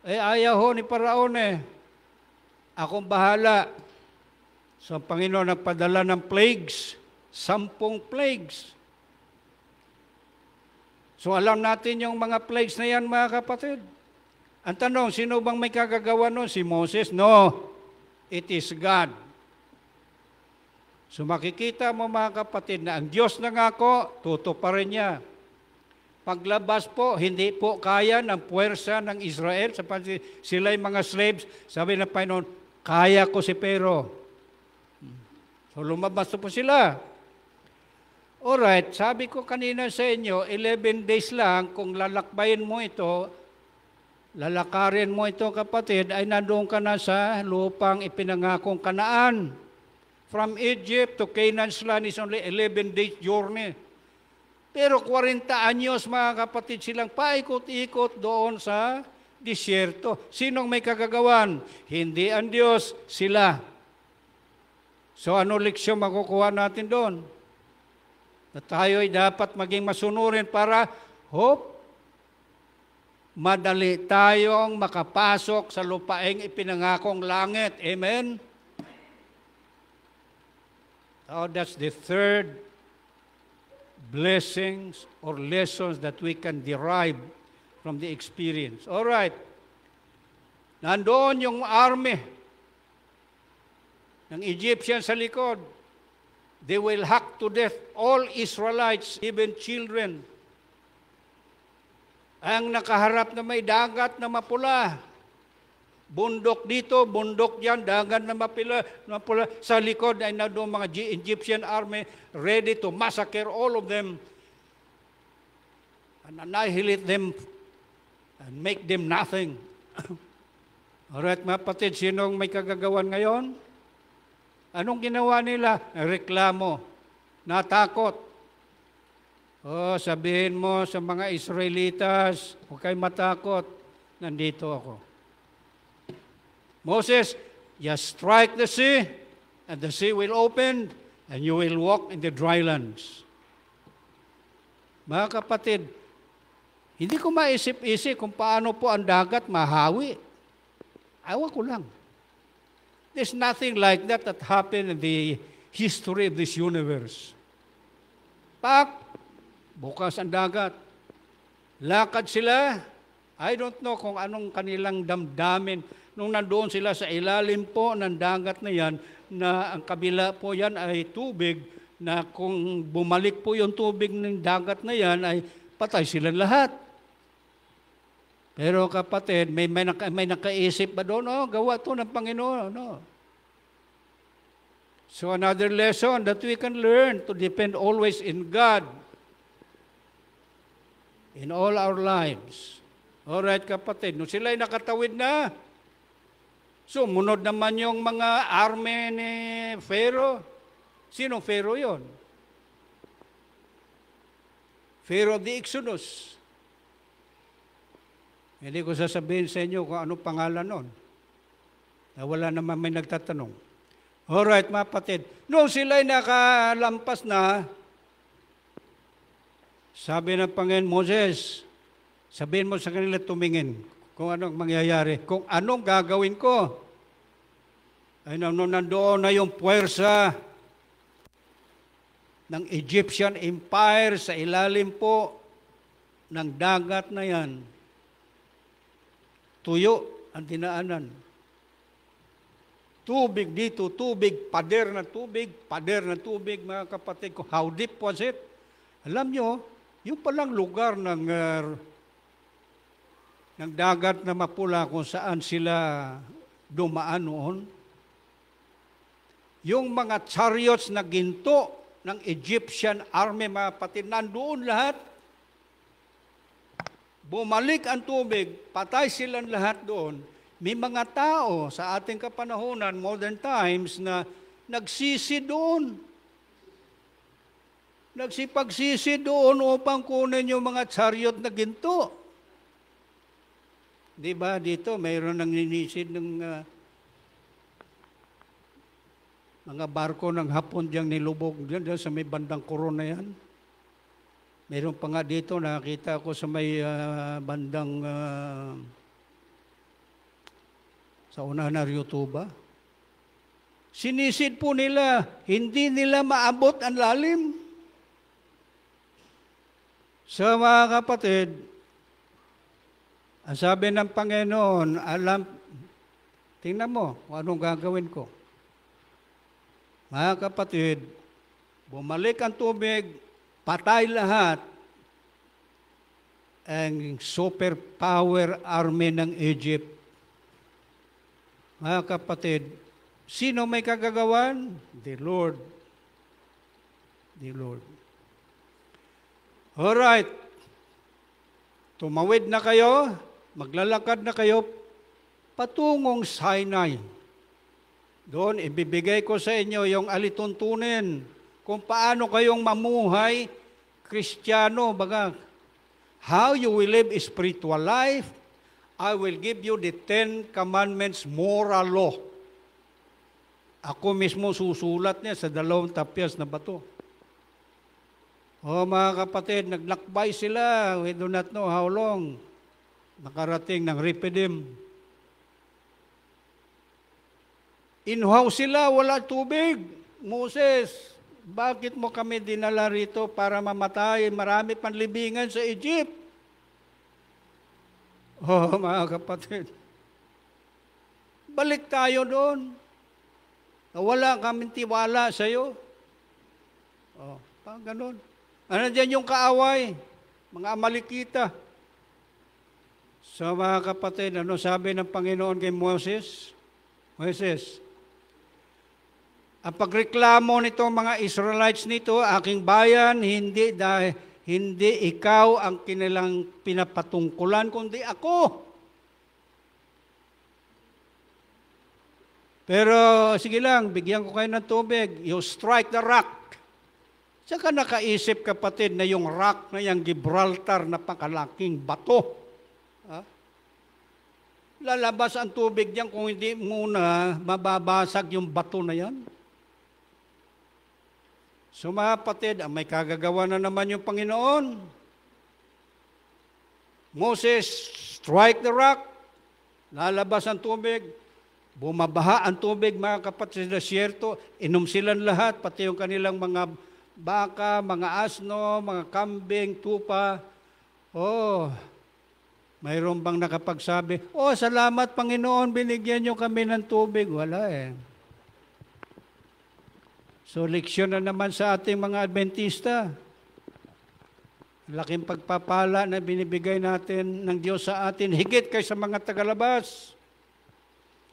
Ayaw ho ni Paraon Akong bahala. So ang Panginoon nagpadala ng plagues, 10 plagues. So alam natin yung mga plagues na yan, mga kapatid. Ang tanong, sino bang may kagagawa nun? Si Moses? No. It is God. So makikita mo, mga kapatid, na ang Diyos nangako, tutuparin niya. Paglabas po, hindi po kaya ng puwersa ng Israel, sapagkat sila'y mga slaves, sabi ng Panginoon, kaya ko si Pharaoh. So lumabas po sila. Alright, sabi ko kanina sa inyo, 11 days lang, kung lalakbayin mo ito, lalakarin mo ito, kapatid, ay nandoon ka na sa lupang ipinangakong Kanaan. From Egypt to Canaan's land is only 11 days journey. Pero 40 anyos, mga kapatid, silang paikot-ikot doon sa disyerto. Sinong may kagagawan? Hindi ang Diyos, sila. So ano leksyon makukuha natin doon? na tayo'y dapat maging masunurin para madali tayong makapasok sa lupaing ipinangakong langit. Amen? So that's the third blessings or lessons that we can derive from the experience. All right. Nandoon yung army ng Egyptian sa likod. They will hack to death all Israelites, even children. Ang nakaharap na may dagat na mapula. Bundok dito, bundok diyan, dagat na mapula. Sa likod ay nandoon mga Egyptian army ready to massacre all of them and annihilate them and make them nothing. Alright, mga kapatid, sinong may kagagawan ngayon? Anong ginawa nila? Reklamo, natakot. Sabihin mo sa mga Israelitas, huwag kayo matakot, nandito ako. Moses, just strike the sea, and the sea will open, and you will walk in the dry lands. Mga kapatid, hindi ko maisip-isip kung paano po ang dagat mahawi. Awa ko lang. There's nothing like that happened in the history of this universe. Bukas ang dagat. Lakad sila. I don't know kung anong kanilang damdamin nung nandoon sila sa ilalim po ng dagat na yan, na ang kabila po yan ay tubig, na kung bumalik po yung tubig ng dagat na yan, ay patay silang lahat. Pero kapatid, may nakaisip ba doon? Gawa to ng Panginoon. No. So another lesson that we can learn to depend always in God in all our lives. Alright, kapatid, nung sila'y nakatawid na, sumunod naman yung mga army ni Pharaoh. Sinong Pharaoh yon? Pharaoh of the Exodus. Hindi ko sasabihin sa inyo kung anong pangalan nun. Wala naman may nagtatanong. Alright, mga kapatid. Noong sila'y nakalampas na, sabi ng Panginoon, Moses, sabihin mo sa kanila tumingin kung anong mangyayari, kung anong gagawin ko. Ay nandoon na yung puwersa ng Egyptian Empire sa ilalim po ng dagat na yan. Tuyo ang dinaanan. Tubig dito, tubig, pader na tubig, mga kapatid ko. How deep was it? Alam nyo, yung palang lugar ng dagat na mapula kung saan sila dumaan noon, yung mga chariots na ginto ng Egyptian army, mga kapatid, nandoon lahat. Bumalik ang tubig, patay silang lahat doon. May mga tao sa ating kapanahonan, modern times, na nagsisi doon. Nagsipagsisi doon upang kunin yung mga chariot na ginto. Di ba dito, mayroon nang ninisid ng mga barko ng Hapon diyang nilubog diyan sa may bandang Coron na yan. Mayroon pa nga dito, nakita ko sa may bandang sa unahan na Rio Tuba. Sinisid po nila, hindi nila maabot ang lalim. So mga kapatid, ang sabi ng Panginoon, tingnan mo kung anong gagawin ko. Mga kapatid, bumalik ang tubig, patay lahat ang superpower army ng Egypt. Mga kapatid, sino may kagagawan? The Lord. The Lord. Alright. Tumawid na kayo, maglalakad na kayo patungong Sinai. Doon, ibibigay ko sa inyo yung alituntunin kung paano kayong mamuhay Kristiyano, baga, how you will live a spiritual life. I will give you the 10 Commandments moral law. Ako mismo susulat niya sa 2 tapyas na bato. O mga kapatid, naglakbay sila. We do not know how long. Nakarating ng Rephidim. Inuhaw sila, wala tubig. Moses, bakit mo kami dinala rito para mamatay? Marami panlibingan sa Egypt. Oh, mga kapatid. Balik tayo doon. Wala kaming tiwala sa iyo. Oh, ganun. Ano dyan yung kaaway? Mga Amalekita. So mga kapatid, ano sabi ng Panginoon kay Moses? Moses, ang pagreklamo nito mga Israelites nito, aking bayan, hindi ikaw ang kanilang pinapatungkulan, kundi ako. Pero sige lang, bigyan ko kayo ng tubig. You strike the rock. Saka nakaisip kapatid na yung rock na yung Gibraltar na pakalaking bato. Ha? Lalabas ang tubig diyan kung hindi muna mababasag yung bato na yan. So mga kapatid, may kagagawa na naman yung Panginoon. Moses, strike the rock. Lalabas ang tubig. Bumabaha ang tubig, mga kapatid, sa desierto. Inom silang lahat, pati yung kanilang mga baka, mga asno, mga kambing, tupa. Oh, mayroon bang nakapagsabi, oh, salamat Panginoon, binigyan niyo kami ng tubig. Wala eh. So, leksyon na naman sa ating mga Adventista. Laking pagpapala na binibigay natin ng Diyos sa atin, higit kaysa mga tagalabas.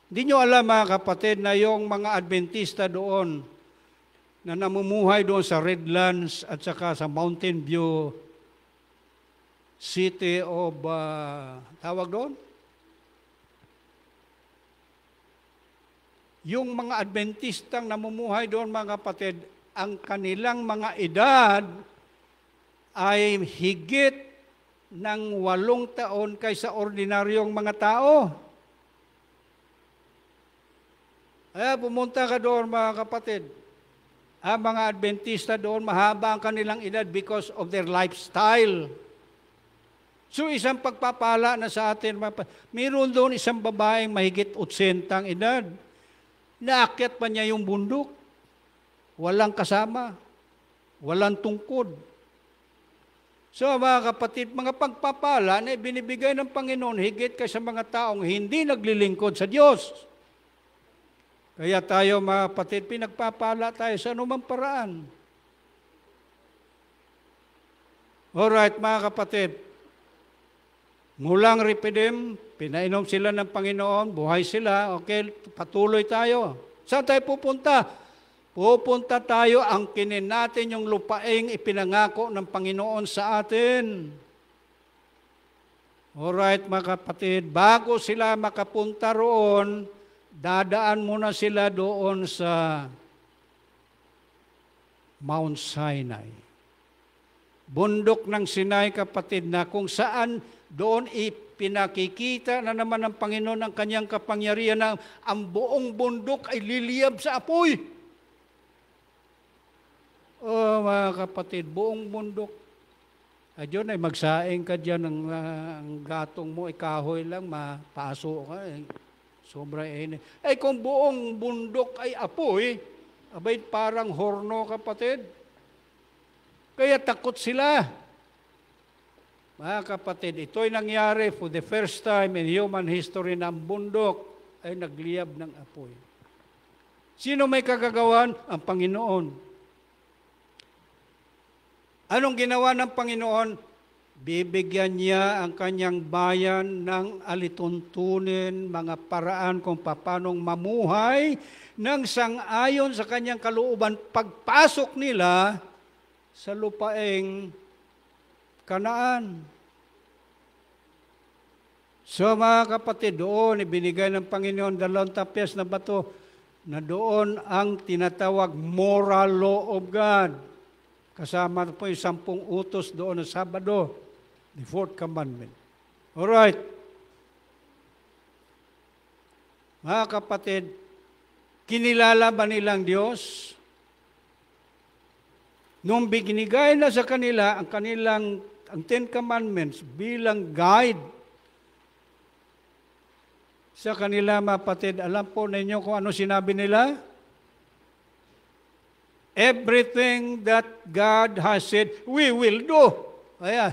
Hindi nyo alam mga kapatid na yung mga Adventista doon na namumuhay doon sa Redlands at saka sa Mountain View City of, tawag doon? Yung mga Adventistang namumuhay doon mga kapatid, ang kanilang mga edad ay higit ng 8 taon kaysa ordinaryong mga tao. Kaya pumunta ka doon mga kapatid. Ang mga Adventista doon, mahaba ang kanilang edad because of their lifestyle. So isang pagpapala na sa atin, mayroon doon isang babaeng mahigit 80 ang edad. Naakyat pa niya yung bundok. Walang kasama. Walang tungkod. So mga kapatid, mga pagpapala na binibigay ng Panginoon higit kaysa mga taong hindi naglilingkod sa Diyos. Kaya tayo mga kapatid, pinagpapala tayo sa anumang paraan. Alright mga kapatid, mulang Rephidim, pinainom sila ng Panginoon, buhay sila, okay, patuloy tayo. Saan tayo pupunta? Pupunta tayo, angkinin natin yung lupaing ipinangako ng Panginoon sa atin. Alright mga kapatid, bago sila makapunta roon, dadaan muna sila doon sa Mount Sinai. Bundok ng Sinai, kapatid, na kung saan doon ipinakikita na naman ng Panginoon ang kanyang kapangyarihan na ang buong bundok ay liliyab sa apoy. Oh, mga kapatid, buong bundok. Ayun ay magsaing ka dyan, ang gatong mo, ikahoy lang, mapaso ka eh. Sobra init. Ay kung buong bundok ay apoy, abay parang horno kapatid. Kaya takot sila. Mga kapatid, ito'y nangyari for the first time in human history na ang bundok ay nagliyab ng apoy. Sino may kagagawan? Ang Panginoon. Anong ginawa ng Panginoon? Bibigyan niya ang kanyang bayan ng alituntunin, mga paraan kung paanong mamuhay ng sang-ayon sa kanyang kalooban pagpasok nila sa lupaing Kanaan. So mga kapatid, doon ibinigay ng Panginoon 2 tapyas na bato na doon ang tinatawag moral law of God. Kasama po yung 10 utos doon sa Sabado. The 4th commandment. Alright. Mga kapatid, kinilala ba nilang Diyos? Nung binigay na sa kanila ang Ten Commandments bilang guide sa kanila, mapatid, alam po ninyo kung ano sinabi nila? Everything that God has said, we will do. Ayan.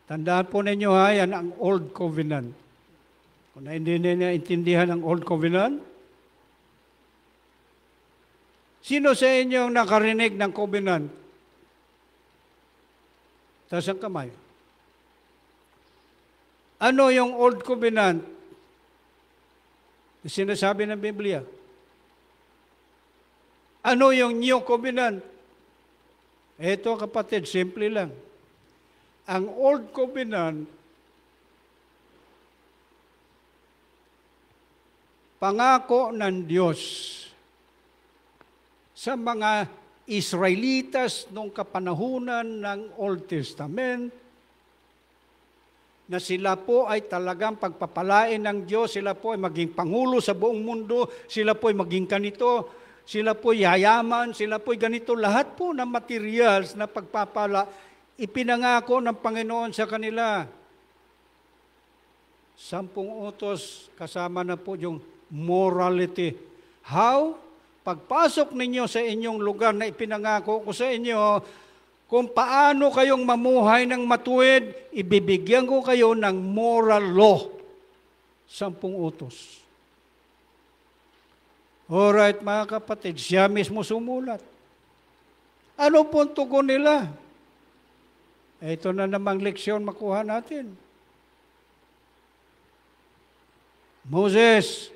Tandaan po ninyo ha, yan ang Old Covenant. Kung hindi nila intindihan ang Old Covenant, sino sa inyo ang nakarinig ng Covenant? Taas ang kamay. Ano yung Old Covenant? Sinasabi ng Biblia. Ano yung New Covenant? Ito kapatid, simple lang. Ang Old Covenant, pangako ng Diyos sa mga Israelitas noong kapanahunan ng Old Testament, na sila po ay talagang pagpapalain ng Diyos, sila po ay maging pangulo sa buong mundo, sila po ay maging ganito, sila po ay yayaman, sila po ay ganito, lahat po ng materials na pagpapala, ipinangako ng Panginoon sa kanila. 10 utos, kasama na po yung morality. How? Pagpasok ninyo sa inyong lugar na ipinangako ko sa inyo, kung paano kayong mamuhay ng matuwid, ibibigyan ko kayo ng moral law. 10 utos. Alright mga kapatid, siya mismo sumulat. Ano pong tugon nila? Ito na namang leksyon makuha natin. Moses,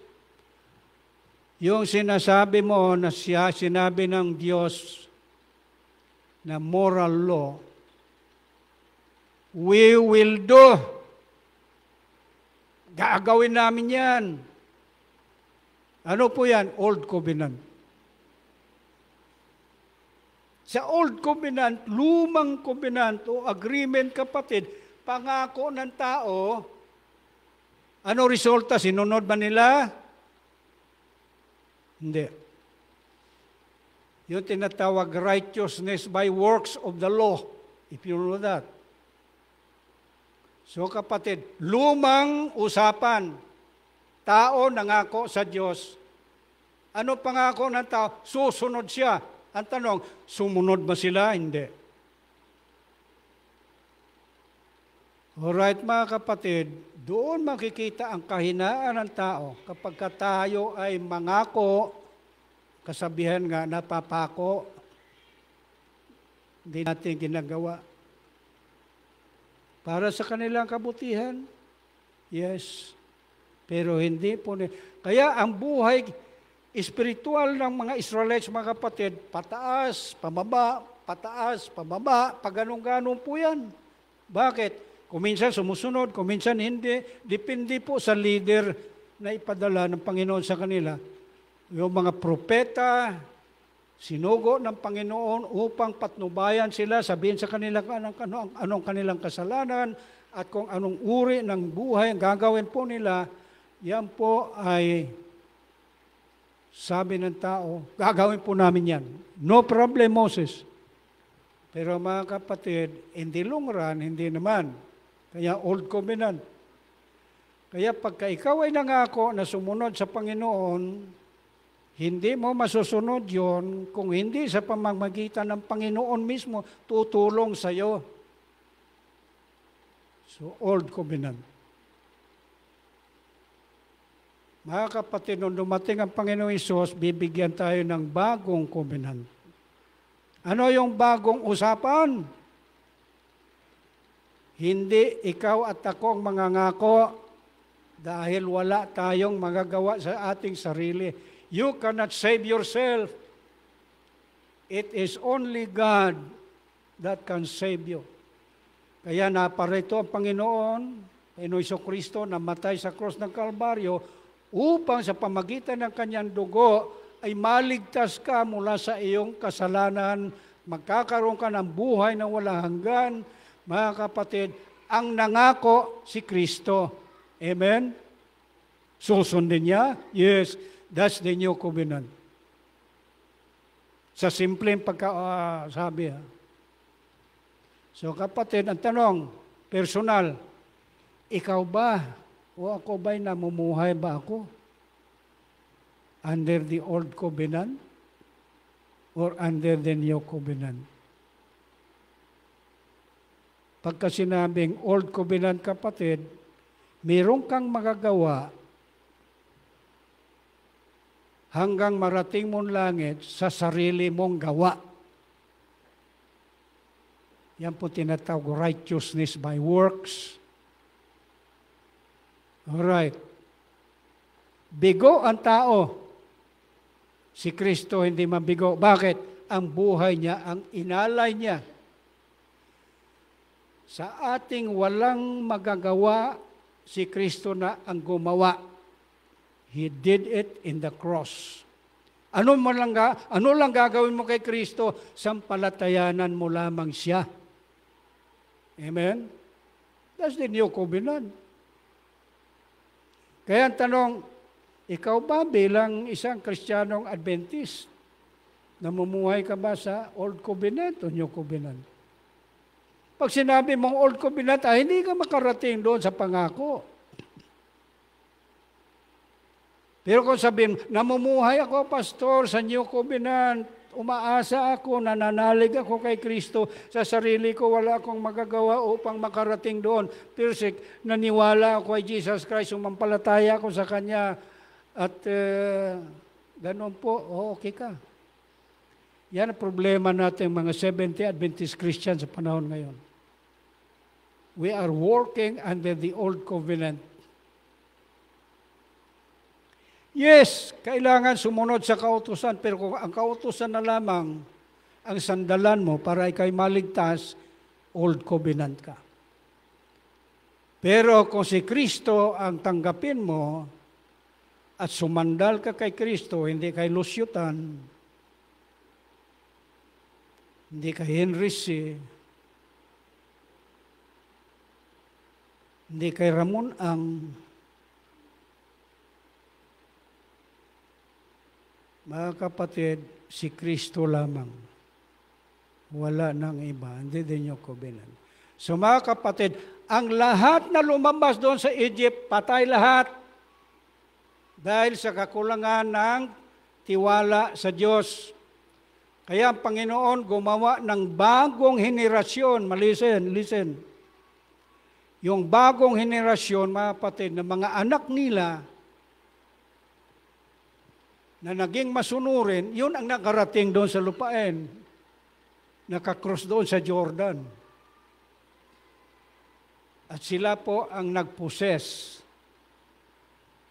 yung sinasabi mo na siya, sinabi ng Diyos na moral law, we will do. Gagawin namin yan. Ano po yan? Old Covenant. Sa Old Covenant, lumang covenant o agreement, kapatid, pangako ng tao, ano resulta? Sinunod ba nila? Hindi. Yung tinatawag righteousness by works of the law, if you know that. So kapatid, lumang usapan, tao nangako sa Diyos. Ano pangako ng tao? Susunod siya. Ang tanong, sumunod ba sila? Hindi. Alright mga kapatid, doon makikita ang kahinaan ng tao kapag tayo ay mangako, kasabihan nga, napapako, hindi natin ginagawa. Para sa kanilang kabutihan, yes. Pero hindi po. Kaya ang buhay espiritual ng mga Israelites, mga kapatid, pataas, pababa, paganong-ganong po yan. Bakit? Kuminsan sumusunod, kuminsan hindi. Depende po sa leader na ipadala ng Panginoon sa kanila. Yung mga propeta, sinugo ng Panginoon upang patnubayan sila, sabihin sa kanila anong kanilang kasalanan at kung anong uri ng buhay ang gagawin po nila, yan po ay sabi ng tao, gagawin po namin yan. No problem, Moses. Pero mga kapatid, in the long run, hindi naman. Kaya Old Covenant. Kaya pagka ikaw ay nangako na sumunod sa Panginoon, hindi mo masusunod yon kung hindi sa pamamagitan ng Panginoon mismo tutulong sa iyo. So, Old Covenant. Mga kapatid, nung dumating ang Panginoong Hesus, bibigyan tayo ng bagong covenant. Ano yung bagong usapan? Hindi ikaw at ako ang mangangako dahil wala tayong magagawa sa ating sarili. You cannot save yourself. It is only God that can save you. Kaya naparito ang Panginoon, Panginoon Jesucristo, na matay sa cross ng Kalbaryo, upang sa pamagitan ng kanyang dugo ay maligtas ka mula sa iyong kasalanan, magkakaroon ka ng buhay na walang hanggan. Mga kapatid, ang nangako si Kristo. Amen? Susundin niya? Yes. That's the new covenant. Sa simpleng pagkasabi. So kapatid, ang tanong, personal, ikaw ba o ako ba'y namumuhay ba ako under the old covenant or under the new covenant? Pagka sinabing old covenant, kapatid, mayroon kang magagawa hanggang marating mong langit sa sarili mong gawa. Yan po tinatawag righteousness by works. Alright. Bigo ang tao. Si Kristo hindi mabigo. Bakit? Ang buhay niya, ang inalay niya. Sa ating walang magagawa, si Kristo na ang gumawa. He did it in the cross. Ano lang gagawin mo kay Kristo? Sampalatayanan mo lamang siya. Amen? That's the new covenant. Kaya ang tanong, ikaw ba bilang isang Kristiyanong Adventist, namumuhay ka ba sa Old Covenant o New Covenant? Pag sinabi mong Old Covenant, hindi ka makarating doon sa pangako. Pero kung sabihin, namumuhay ako, pastor, sa New Covenant, umaasa ako, nananalig ako kay Kristo, sa sarili ko wala akong magagawa upang makarating doon. Pero naniwala ako kay Jesus Christ, sumampalataya ako sa Kanya, at ganoon po, okay ka. Yan ang problema natin mga Seventh-day Adventist Christians sa panahon ngayon. We are working under the old covenant. Yes, kailangan sumunod sa kautusan, pero kung ang kautusan na lamang ang sandalan mo para ikay maligtas, old covenant ka. Pero kung si Kristo ang tanggapin mo at sumandal ka kay Kristo, hindi kay Lusyutan, hindi kay Henry C., hindi kay Ramon Ang, mga kapatid, si Kristo lamang. Wala nang iba. Hindi din yung covenant. So mga kapatid, ang lahat na lumabas doon sa Egypt, patay lahat. Dahil sa kakulangan ng tiwala sa Diyos. Kaya ang Panginoon gumawa ng bagong henerasyon. Listen. Yung bagong henerasyon, mga kapatid, na mga anak nila, na naging masunurin, yun ang nakarating doon sa lupain. Nakakross doon sa Jordan. At sila po ang nagposes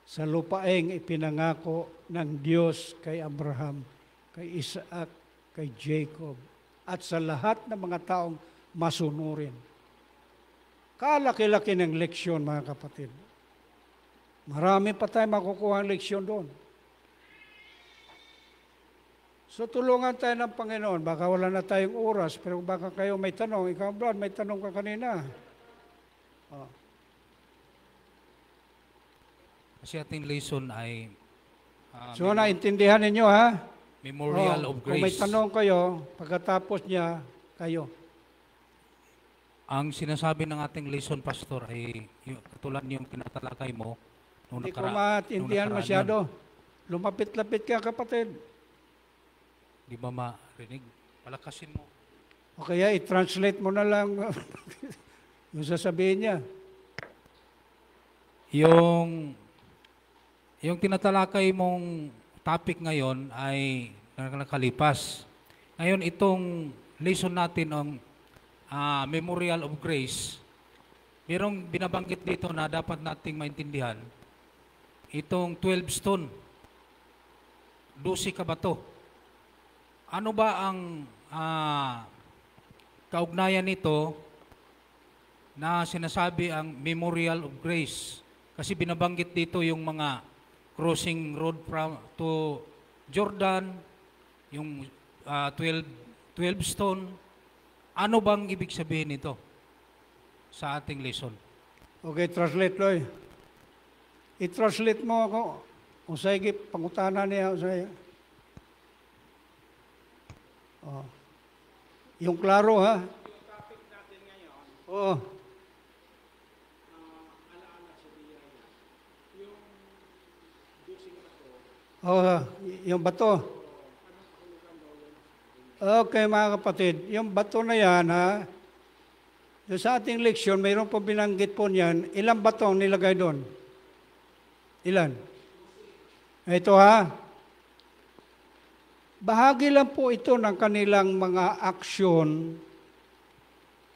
sa lupaing ipinangako ng Diyos kay Abraham, kay Isaac, kay Jacob, at sa lahat ng mga taong masunurin. Kalaki-laki ng leksyon, mga kapatid. Marami pa tayo makukuha ang leksyon doon. So tulungan tayo ng Panginoon. Baka wala na tayong oras, pero baka kayo may tanong. Ikaw, Brad, may tanong ka kanina. Oh. Kasi ating lesson ay So naintindihan ninyo, ha? Memorial of Grace. Kung may tanong kayo, pagkatapos niya, kayo. Ang sinasabi ng ating lesson, Pastor, ay katulad yung tinatalakay mo. Hindi ko maintindihan masyado. Lumapit-lapit ka, kapatid. Di ba marinig? Palakasin mo. O kaya i-translate mo na lang yung sasabihin niya. Yung tinatalakay mong topic ngayon ay nakalipas. Ngayon, itong lesson natin ang Memorial of Grace, mayroong binabanggit dito na dapat nating maintindihan. Itong 12 stone, 12 kabato. Ano ba ang kaugnayan nito na sinasabi ang Memorial of Grace? Kasi binabanggit dito yung mga crossing road to Jordan, yung 12 stone. Ano bang ibig sabihin nito sa ating lesson? Okay, translate, Loy. I-translate mo ako. Kung sa higit, pangutana niya ako sa'yo. Oh. Yung klaro, ha? Oo. Oh, yung bato. Okay, mga kapatid, yung bato na yan, ha? Doon sa ating leksyon, mayroon po binanggit po niyan, ilang bato ang nilagay doon? Ilan? Ito, ha? Bahagi lang po ito ng kanilang mga aksyon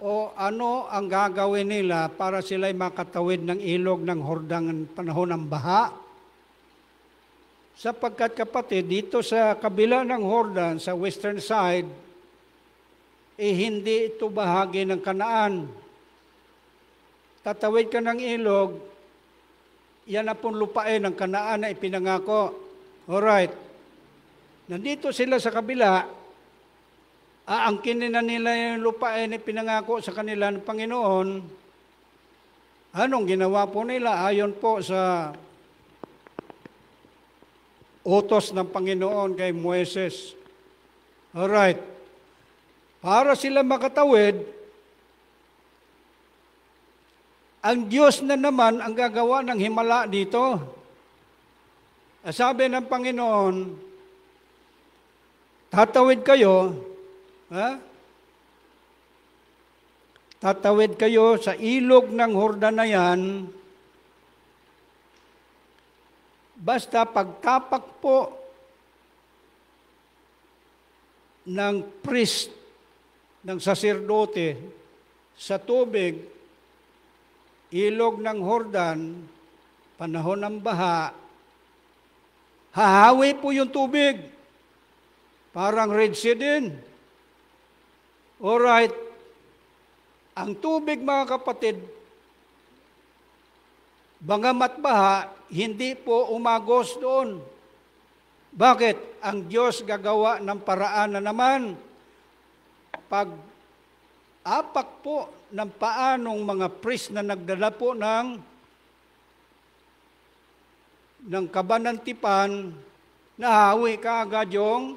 o ano ang gagawin nila para sila'y makatawid ng ilog ng Hordan panahon ng baha. Sapagkat kapatid, dito sa kabila ng Hordan, sa western side, hindi ito bahagi ng Kanaan. Tatawid ka ng ilog, yan na pong lupain ng Kanaan na ipinangako. Alright. Nandito sila sa kabila, aangkinin na nila yung lupain na ipinangako sa kanila ng Panginoon. Anong ginawa po nila? Ayon po sa utos ng Panginoon kay Moises. Alright. Para sila makatawid, ang Diyos na naman ang gagawa ng himala dito. Sabi ng Panginoon, tatawid kayo, ha? Tatawid kayo sa ilog ng Hordan na yan, basta pagtapak po ng priest, ng saserdote sa tubig, ilog ng Hordan, panahon ng baha, hahawi po yung tubig. Parang Red Sea din. Alright. Ang tubig, mga kapatid, bagamat baha, hindi po umagos doon. Bakit? Ang Diyos gagawa ng paraan na naman. Pag apak po ng paanong mga priest na nagdala po ng kabanantipan, nahawi kaagad yung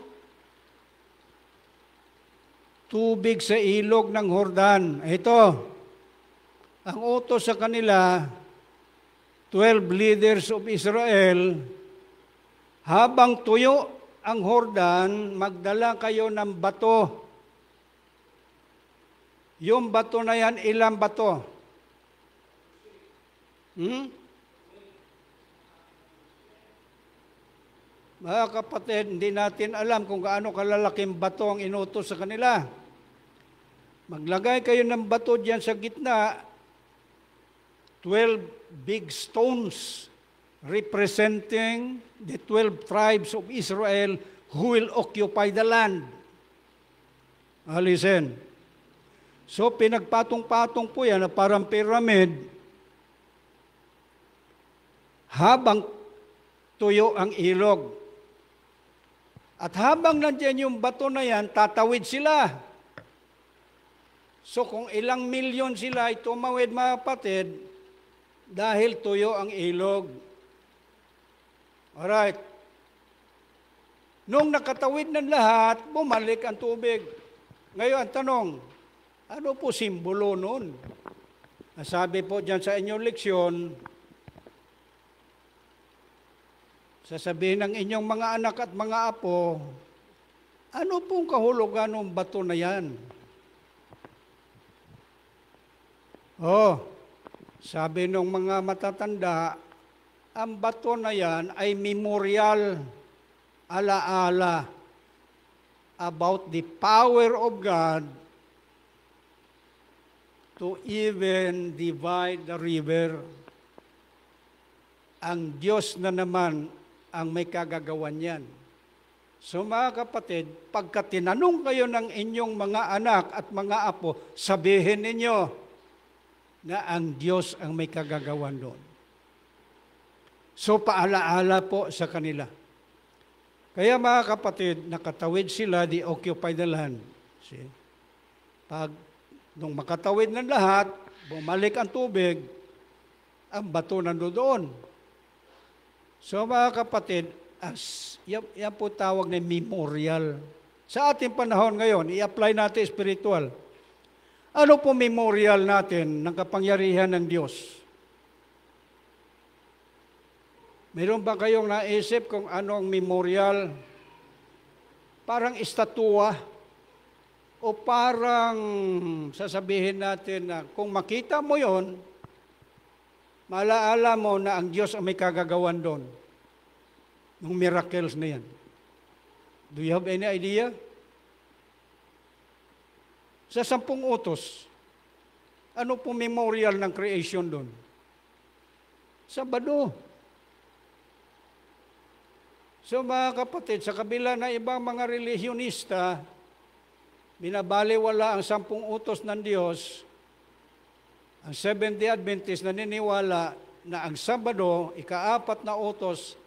tubig sa ilog ng Hordan. Ito, ang utos sa kanila, 12 leaders of Israel, habang tuyo ang Hordan, magdala kayo ng bato. Yung bato na yan, ilang bato? Mga kapatid, hindi natin alam kung gaano kalalaking bato ang inutos sa kanila. Maglagay kayo ng bato diyan sa gitna, 12 big stones representing the 12 tribes of Israel who will occupy the land. Listen. So, pinagpatong-patong po yan na parang pyramid habang tuyo ang ilog. At habang nandiyan yung bato na yan, tatawid sila. So, kung ilang milyon sila ay tumawid, mga kapatid, dahil tuyo ang ilog. Alright. Nung nakatawid ng lahat, bumalik ang tubig. Ngayon, ang tanong, ano po simbolo nun? Sabi po dyan sa inyong leksyon, sasabihin ng inyong mga anak at mga apo, ano pong kahulugan ng bato na yan? Sabi ng mga matatanda, ang bato na yan ay memorial, alaala, about the power of God to even divide the river. Ang Diyos na naman ang may kagagawan yan. So mga kapatid, pagka tinanong kayo ng inyong mga anak at mga apo, sabihin ninyo na ang Diyos ang may kagagawan doon. So paalaala po sa kanila. Kaya mga kapatid, nakatawid sila, di occupy the land. See? Nung makatawid ng lahat, bumalik ang tubig, ang bato nandoon. So mga kapatid, yan po tawag na memorial Sa ating panahon ngayon, i-apply natin spiritual. Ano po memorial natin ng kapangyarihan ng Diyos? Meron ba kayong naisip kung anong memorial? Parang estatua o parang sasabihin natin na kung makita mo yon, malaala mo na ang Diyos ang may kagagawan doon. Yung miracles na yan. Do you have any idea? Sa 10 utos, ano po memorial ng creation doon? Sabado. So mga kapatid, sa kabila na ibang mga relihionista, binabaliwala ang 10 utos ng Diyos, ang Seventh-day Adventist naniniwala na ang Sabado, ika-4 na utos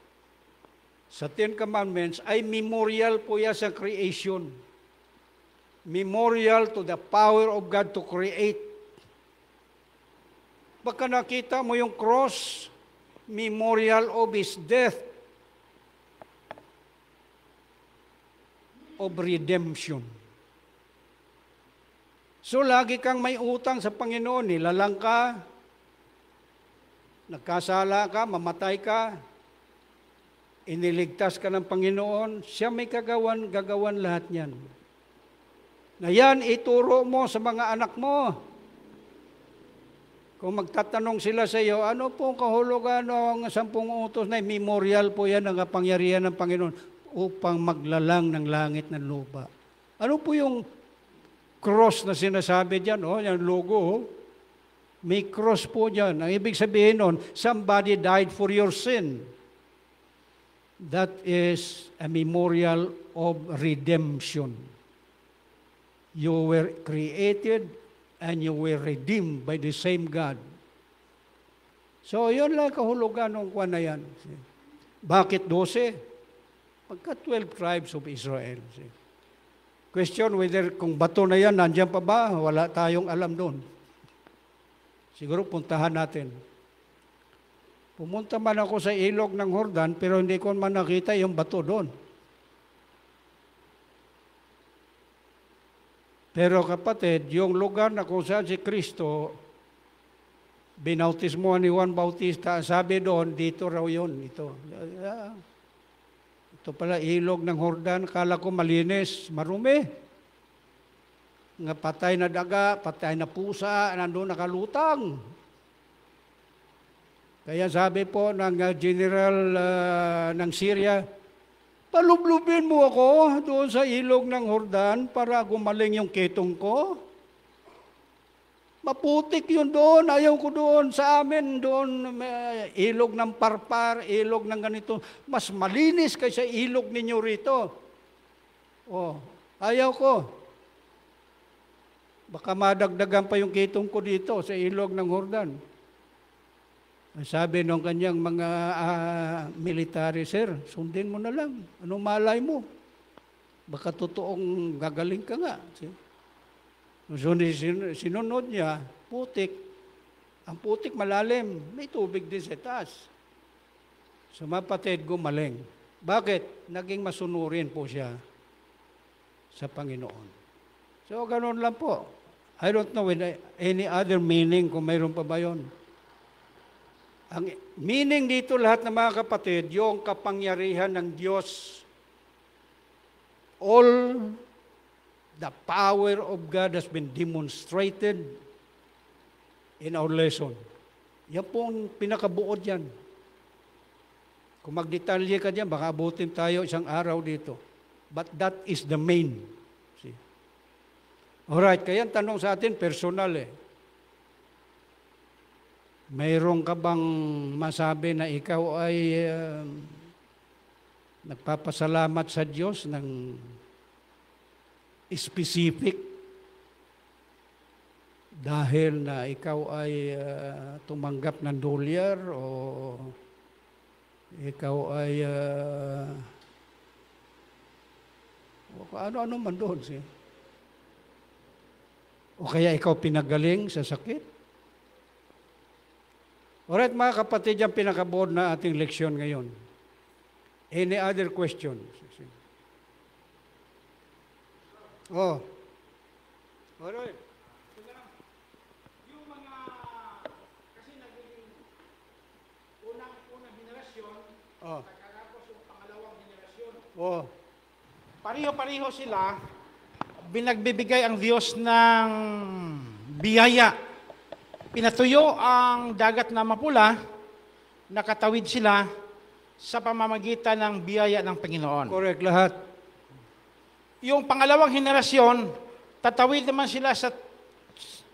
sa Ten Commandments, ay memorial po yan sa creation. Memorial to the power of God to create. Baka nakita mo yung cross, memorial of His death, of redemption. So lagi kang may utang sa Panginoon, nilalang ka, nagkasala ka, mamatay ka, iniligtas ka ng Panginoon, siya may gagawan lahat yan. Na yan, ituro mo sa mga anak mo. Kung magtatanong sila sa iyo, ano pong kahulugan ng 10 utos na memorial po yan ng kapangyarihan ng Panginoon upang maglalang ng langit ng lupa. Ano po yung cross na sinasabi dyan? Oh, yung logo, oh. May cross po dyan. Ang ibig sabihin nun, somebody died for your sin. That is a memorial of redemption. You were created and you were redeemed by the same God. So, yun lang kahulugan ng kwan na yan. Bakit 12? Pagka 12 tribes of Israel. Question whether kung bato na yan, nandiyan pa ba? Wala tayong alam doon. Siguro puntahan natin. Pumunta man ako sa ilog ng Jordan, pero hindi ko man nakita yung bato doon. Pero kapatid, yung lugar na kung saan si Kristo, binautismo ni Juan Bautista, sabi doon, dito raw yun. Ito pala, ilog ng Jordan, kala ko malinis, marumi. Nga patay na daga, patay na pusa, nandun nakalutang. Kaya sabi po ng general ng Syria, palublubin mo ako doon sa ilog ng Jordan para gumaling yung ketong ko. Maputik yun doon, ayaw ko doon. Sa amin doon, ilog ng Parpar, ilog ng ganito. Mas malinis kaysa ilog ninyo rito. Oh, ayaw ko. Baka madagdagan pa yung ketong ko dito sa ilog ng Jordan. Sabi ng kanyang mga military, sir, sundin mo na lang. Anong malay mo? Baka totoong gagaling ka nga. So, sinunod niya, putik. Ang putik malalim, may tubig din sa taas. So, mapatid, gumaling. Bakit? Naging masunurin po siya sa Panginoon. So, ganoon lang po. I don't know with any other meaning kung mayroon pa ba yun. Ang meaning dito lahat ng mga kapatid, yung kapangyarihan ng Diyos, all the power of God has been demonstrated in our lesson. Yan po ang pinakabuod yan. Kung magdetalye ka dyan, baka abutin tayo isang araw dito. But that is the main. See? Alright, kaya tanong sa atin, personal mayroon ka bang masabi na ikaw ay nagpapasalamat sa Diyos ng specific dahil na ikaw ay tumanggap ng dolyar o ikaw ay ano-ano man doon siya. O kaya ikaw pinagaling sa sakit? Alright mga kapatid, yung pinakabuod na ating leksyon ngayon. Any other questions? Oh. Alright. Yung mga, kasi naging unang henerasyon, Oh. pagkatapos yung pangalawang henerasyon, Oh. pareho-pareho sila, binagbibigay ang Diyos ng biyaya. Pinatuyo ang dagat na mapula, nakatawid sila sa pamamagitan ng biyaya ng Panginoon. Correct lahat. Yung pangalawang henerasyon, tatawid naman sila sa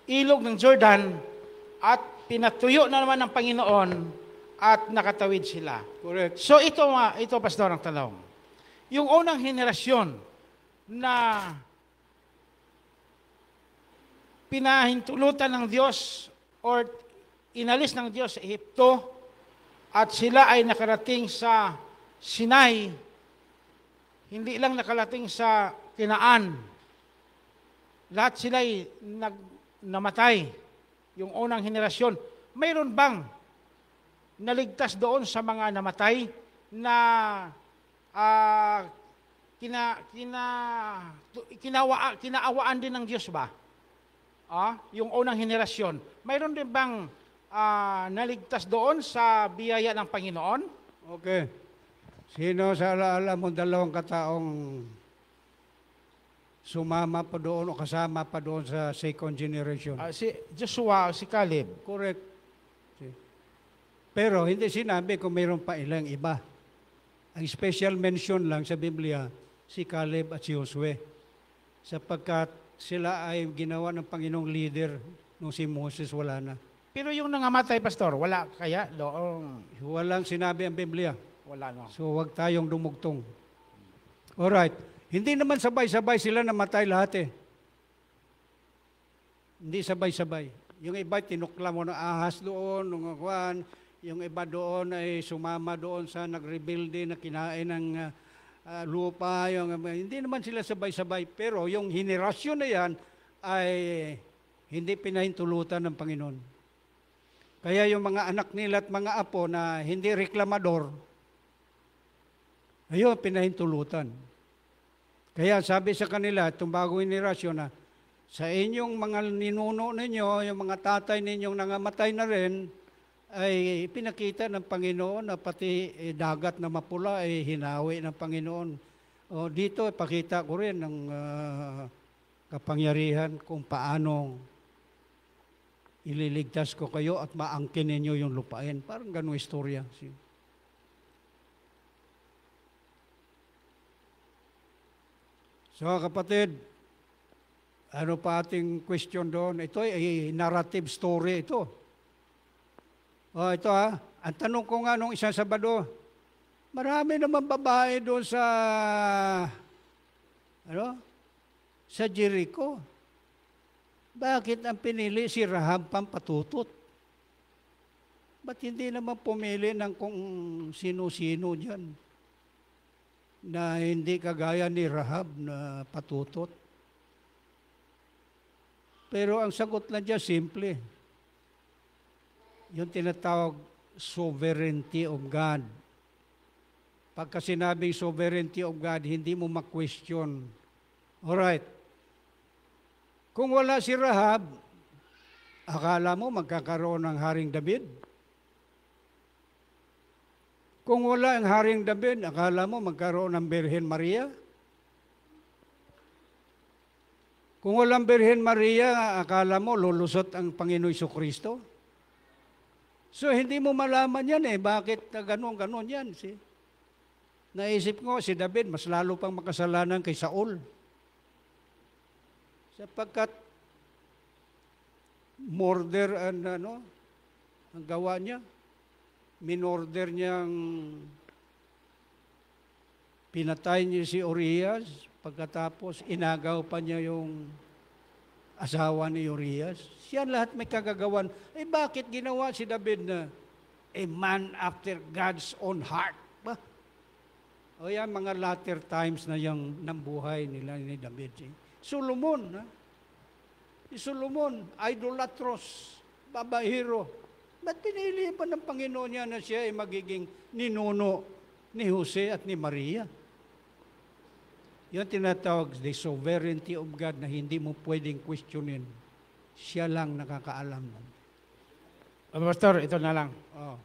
ilog ng Jordan at pinatuyo na naman ng Panginoon at nakatawid sila. Correct. So ito pastor ang tanong. Yung unang henerasyon na pinahintulutan ng Diyos or inalis ng Diyos sa Ehipto at sila ay nakarating sa Sinai, hindi lang nakarating sa Kinaan. Lahat sila ay namatay. Yung unang henerasyon. Mayroon bang naligtas doon sa mga namatay na kinaawaan din ng Diyos ba? Yung unang henerasyon. Mayroon din bang naligtas doon sa biyaya ng Panginoon? Okay. Sino sa alaala mo dalawang kataong sumama pa doon o kasama pa doon sa second generation? Si Joshua, si Caleb. Correct. Pero hindi sinabi kung mayroon pa ilang iba. Ang special mention lang sa Biblia, si Caleb at si Josue. Sapagkat sila ay ginawa ng Panginoong leader nung si Moses wala na. Pero yung nangamatay, Pastor, wala kaya doon? Walang sinabi ang Biblia. Wala, no? So wag tayong dumugtong. Alright. Hindi naman sabay-sabay sila namatay lahat eh. Hindi sabay-sabay. Yung iba tinukla mo ng ahas doon, ng kwan. Yung iba doon ay sumama doon sa nag-rebuilde na kinain ng lupa. Hindi naman sila sabay-sabay. Pero yung henerasyon na yan ay hindi pinahintulutan ng Panginoon. Kaya yung mga anak nila at mga apo na hindi reklamador, ayun, pinahintulutan. Kaya sabi sa kanila, itong bagong henerasyon na, sa inyong mga ninuno ninyo, yung mga tatay ninyong nangamatay na rin, ay pinakita ng Panginoon na pati dagat na mapula ay hinawi ng Panginoon. O, dito, ipakita ko rin ng kapangyarihan kung paano ililigtas ko kayo at maangkin ninyo yung lupain. Parang ganung istorya. So kapatid, ano pa ating question doon? Ito ay narrative story ito. Ito ang tanong ko nga nung isang Sabado, marami naman babae doon sa Jericho. Bakit ang pinili si Rahab pampatutot? Ba't hindi naman pumili ng kung sino-sino dyan na hindi kagaya ni Rahab na patutot? Pero ang sagot lang dyan, simple. Yung tinatawag sovereignty of God. Pagka sinabing sovereignty of God, hindi mo ma-question. Alright. Kung wala si Rahab, akala mo magkakaroon ng Haring David? Kung wala ang Haring David, akala mo magkaroon ng Birhen Maria? Kung walang Birhen Maria, akala mo lulusot ang Panginoon Jesucristo? So hindi mo malaman yan eh, bakit ganon yan? Naisip ko, si David mas lalo pang makasalanan kay Saul. Sapagkat murder ang gawa niya. Minorder niyang pinatay niya si Urias, pagkatapos inagaw pa niya yung asawa ni Urias. Siya lahat may kagagawan. Bakit ginawa si David na a man after God's own heart? Ba? O yan, mga latter times na yung nambuhay nila ni David. Solomon, si Solomon, idolatros, babahiro. Ba't pinili pa ng Panginoon niya na siya ay magiging ninuno ni Jose at ni Maria? Yung tinatawag, the sovereignty of God na hindi mo pwedeng questionin. Siya lang nakakaalam. Pastor, ito na lang. Oh.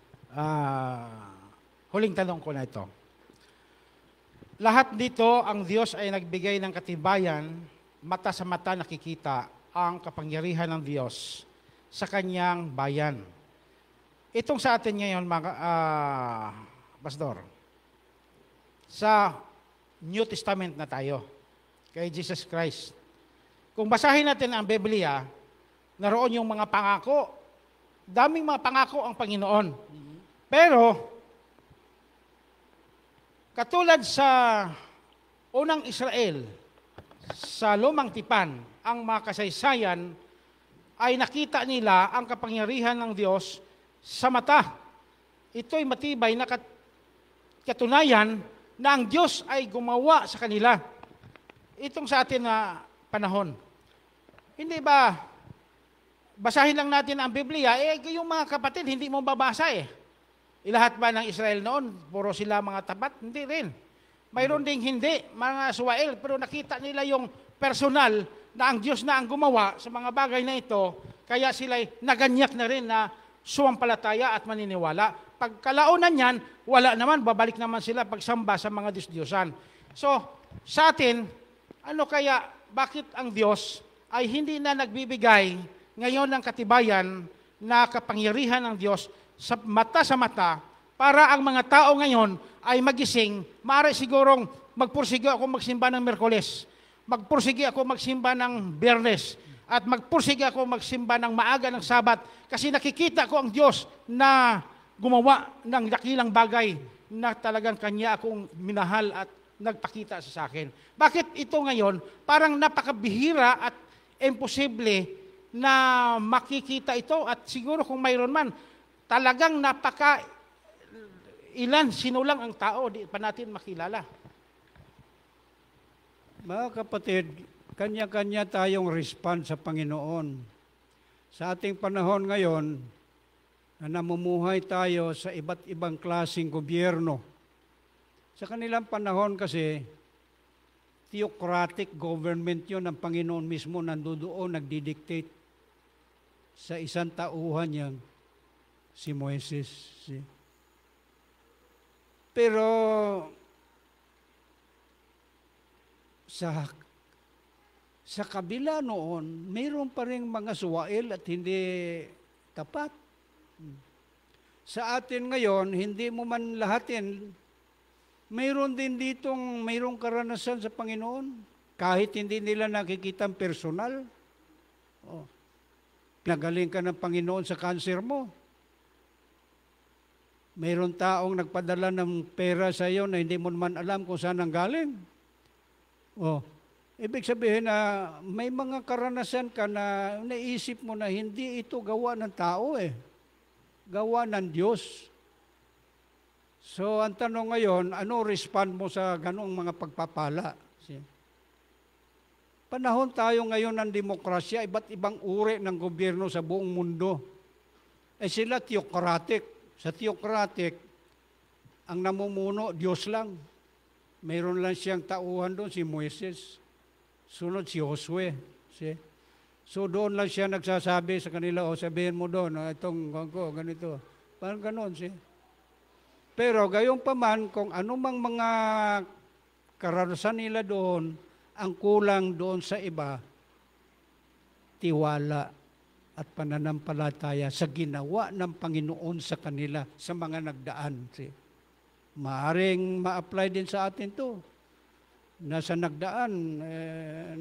Huling tanong ko na ito. Lahat dito, ang Diyos ay nagbigay ng katibayan, mata sa mata nakikita ang kapangyarihan ng Diyos sa kanyang bayan. Itong sa atin ngayon, mga Pastor, sa New Testament na tayo, kay Jesus Christ. Kung basahin natin ang Biblia, naroon yung mga pangako. Daming mga pangako ang Panginoon. Pero, katulad sa unang Israel, sa lumang tipan, ang mga kasaysayan ay nakita nila ang kapangyarihan ng Diyos sa mata. Ito'y matibay na katunayan na ang Diyos ay gumawa sa kanila. Itong sa atin na panahon. Hindi ba, basahin lang natin ang Biblia, yung mga kapatid, hindi mo babasa Lahat ba ng Israel noon, puro sila mga tapat? Hindi rin. Mayroon ding hindi, mga Suwael, pero nakita nila yung personal na ang Diyos na ang gumawa sa mga bagay na ito, kaya sila'y naganyak na rin na suwampalataya at maniniwala. Pagkalaunan yan, wala naman, babalik naman sila pagsamba sa mga Diyos-Diyosan. So, sa atin, bakit ang Diyos ay hindi na nagbibigay ngayon ng katibayan na kapangyarihan ng Diyos sa mata para ang mga tao ngayon ay magising, maaari sigurong magpursige ako magsimba ng Miyerkules, magpursige ako magsimba ng Biyernes, at magpursige ako magsimba ng maaga ng Sabat, kasi nakikita ko ang Diyos na gumawa ng dakilang bagay na talagang Kanya akong minahal at nagpakita sa akin. Bakit ito ngayon parang napakabihira at imposible na makikita ito, at siguro kung mayroon man, talagang sino lang ang tao, di pa natin makilala. Mga kapatid, kanya-kanya tayong respond sa Panginoon. Sa ating panahon ngayon, na namumuhay tayo sa iba't ibang klaseng gobyerno. Sa kanilang panahon kasi, theocratic government yun, ang Panginoon mismo nandoon, nagdidictate sa isang tauhan niyang si Moises. Pero sa kabila noon, mayroon pa rin mga suwail at hindi tapat. Sa atin ngayon, hindi mo man lahatin, mayroon din ditong mayroong karanasan sa Panginoon, kahit hindi nila nakikita personal. Nagaling ka ng Panginoon sa cancer mo. Mayroon taong nagpadala ng pera sa iyo na hindi mo naman alam kung saan ang galing. Ibig sabihin na may mga karanasan ka na naisip mo na hindi ito gawa ng tao gawa ng Diyos. So, ang tanong ngayon, ano respond mo sa ganong mga pagpapala? Panahon tayo ngayon ng demokrasya, iba't ibang uri ng gobyerno sa buong mundo. Sila theocratic. Sa theocratic, ang namumuno, Diyos lang. Mayroon lang siyang tauhan doon, si Moises. Sunod si Josue. So doon lang siya nagsasabi sa kanila, sabihin mo doon, itong ganito. Parang ganon. Pero gayon pa man, kung anumang mga karanasan nila doon, ang kulang doon sa iba, tiwala at pananampalataya sa ginawa ng Panginoon sa kanila, sa mga nagdaan. Maaring ma-apply din sa atin to. Nasa nagdaan,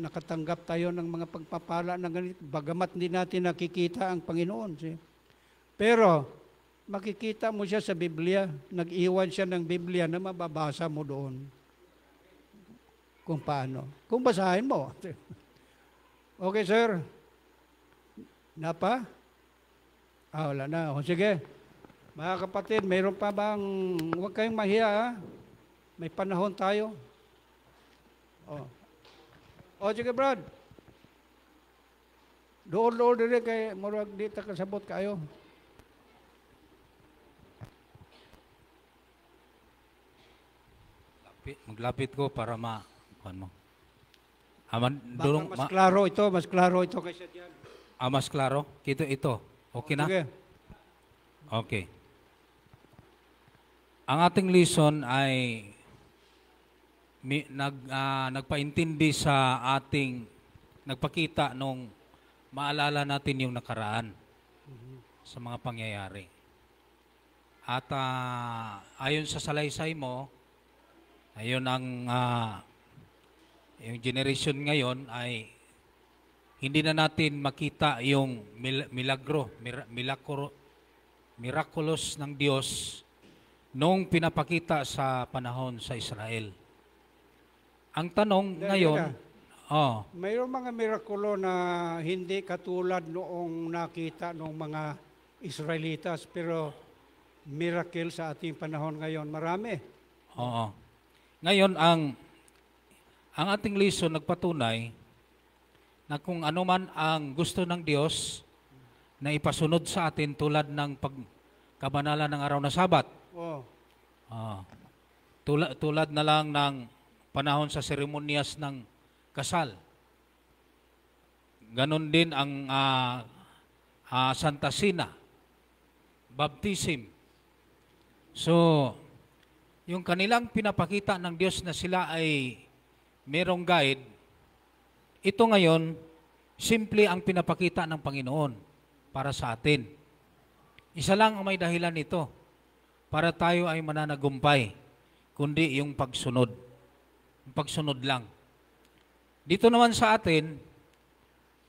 nakatanggap tayo ng mga pagpapala na ganito, bagamat hindi natin nakikita ang Panginoon. Pero, makikita mo siya sa Biblia, nag-iwan siya ng Biblia na mababasa mo doon. Kung paano. Kung basahin mo. Okay, sir. Napa? Wala na. Sige. Mga kapatid, mayroon pa bang, huwag kayong mahiya, may panahon tayo. Sige, Brad. Doon din kay murag dito kasabot kayo. Maglapit ko para mo. Baka mas klaro ito kaysa diyan. Mas klaro? Ito. Okay na? Sige. Okay. Ang ating lesson ay nagpaintindi sa nagpakita nung maalala natin yung nakaraan sa mga pangyayari. At ayon sa salaysay mo, ayon yung generation ngayon ay hindi na natin makita yung miraculous ng Diyos nung pinapakita sa panahon sa Israel. Ang tanong ngayon, mayroong mga mirakulo na hindi katulad noong nakita ng mga Israelitas, pero miracle sa ating panahon ngayon, marami. Oo. Ngayon, ang ating lesson nagpatunay na kung ano man ang gusto ng Diyos na ipasunod sa atin tulad ng pagkabanalan ng araw na Sabat. Tulad na lang ng panahon sa seremonyas ng kasal. Ganon din ang Santa Cena, baptism. So, yung kanilang pinapakita ng Diyos na sila ay merong guide, ito ngayon, simple ang pinapakita ng Panginoon para sa atin. Isa lang ang may dahilan nito, para tayo ay mananagumpay, kundi yung pagsunod. Yung pagsunod lang. Dito naman sa atin,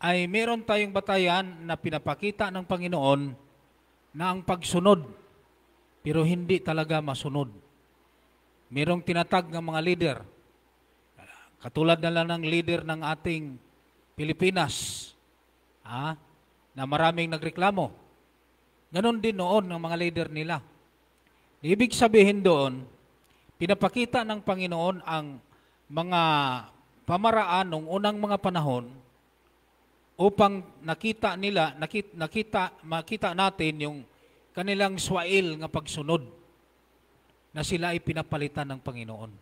ay meron tayong batayan na pinapakita ng Panginoon na ang pagsunod, pero hindi talaga masunod. Merong tinatag ng mga leader, katulad na lang ng leader ng ating Pilipinas, na maraming nagreklamo. Ganon din noon ng mga leader nila. Ibig sabihin doon, pinapakita ng Panginoon ang mga pamaraan ng unang mga panahon upang makita natin yung kanilang swail nga pagsunod na sila ay pinapalitan ng Panginoon.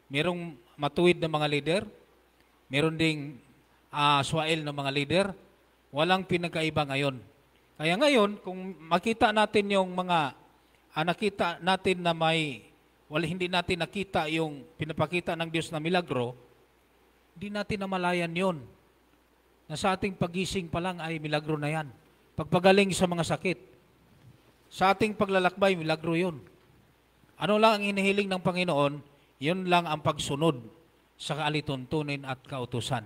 Merong matuwid na mga leader, meron ding swail na mga leader, walang pinagkaiba ngayon. Kaya ngayon, kung makita natin yung mga nakita natin na hindi natin nakita yung pinapakita ng Diyos na milagro, hindi natin namalayan yon. Na sa ating pagising pa lang ay milagro na yan. Pagpagaling sa mga sakit, sa ating paglalakbay, milagro yun. Ano lang ang hinihiling ng Panginoon, yun lang ang pagsunod sa kaalituntunin at kautusan.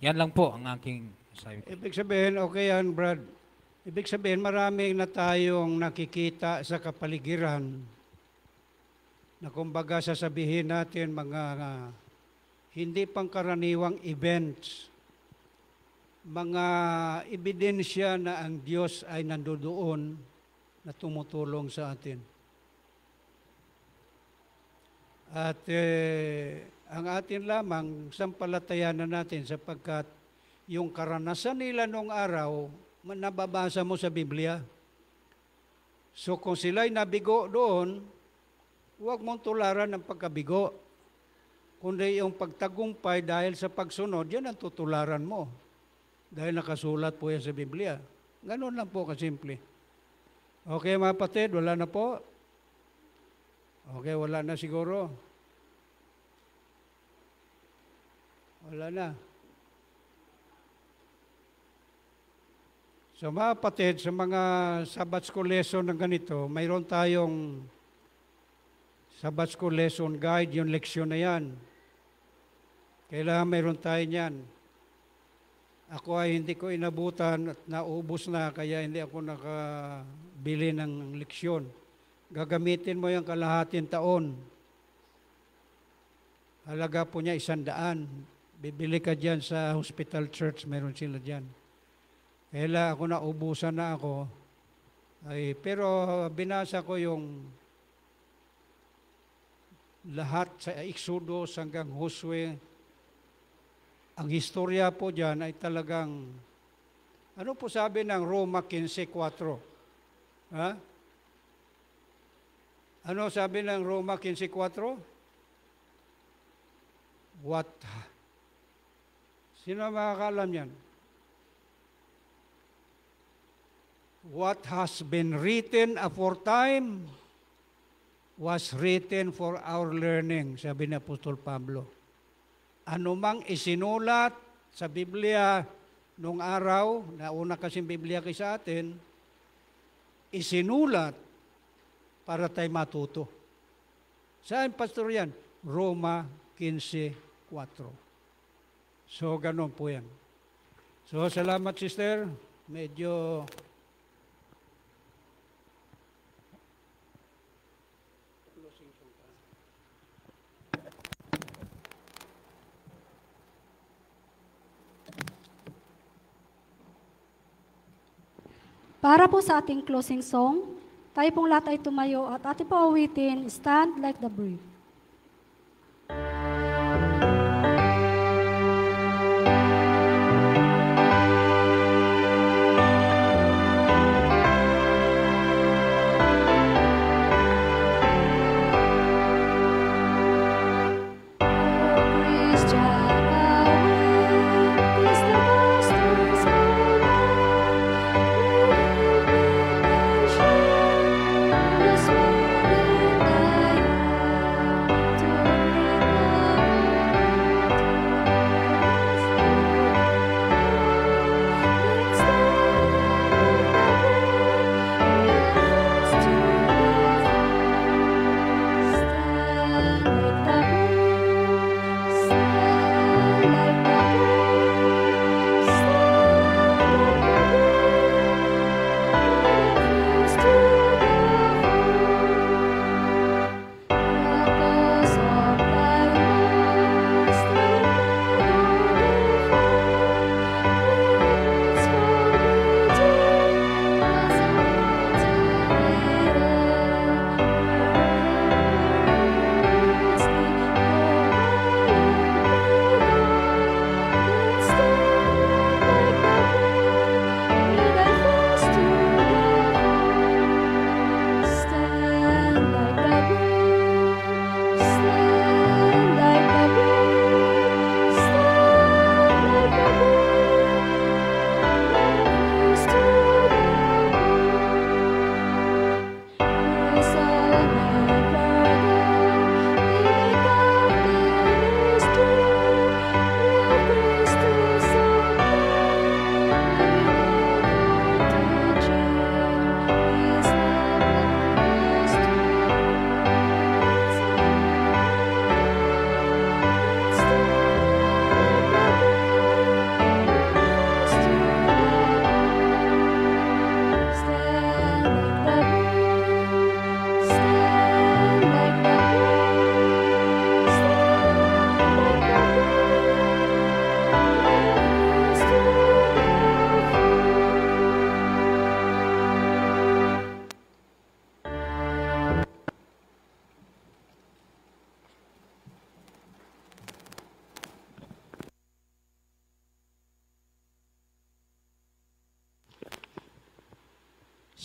Yan lang po ang aking sabi. Ibig sabihin, okay yan, Brad. Ibig sabihin, maraming na tayong nakikita sa kapaligiran na kumbaga sasabihin natin mga hindi pangkaraniwang events, mga ebidensya na ang Diyos ay nandoon na tumutulong sa atin. At ang atin lamang sampalatayanan natin sapagkat yung karanasan nila noong araw, nababasa mo sa Biblia. So kung sila'y nabigo doon, huwag mong tularan ng pagkabigo. Kundi yung pagtagumpay dahil sa pagsunod, yan ang tutularan mo. Dahil nakasulat po yan sa Biblia. Ganun lang po kasimple. Okay mga kapatid, wala na po? Okay, wala na siguro. Wala na. So mga kapatid, sa mga Sabbath School lesson na ganito, mayroon tayong Sabbath School lesson guide, yung leksyon na yan. Kailangan mayroon tayo niyan. Ako ay hindi ko inabutan at naubos na, kaya hindi ako nakabili ng leksyon. Gagamitin mo yung kalahating taon. Halaga po niya 100. Bibili ka dyan sa Hospital Church, meron sila dyan. Kaya ako naubusan na ako. Pero binasa ko yung lahat sa Exodus hanggang Josue. Ang historya po dyan ay talagang, ano po sabi ng Roma 15:4? Ha? Ano sabi ng Roma 15:4? Sino makakaalam yan? What has been written aforetime was written for our learning, sabi ni Apostol Pablo. Ano mang isinulat sa Biblia nung araw, nauna kasing Biblia kaysa atin, isinulat para tayo matuto. Saan, Pastor, yan? Roma 15:4. So, ganun po yan. So, salamat, sister. Medyo Para po sa ating closing song, tayo pong lahat ay tumayo at ating po awitin, Stand Like the Brave.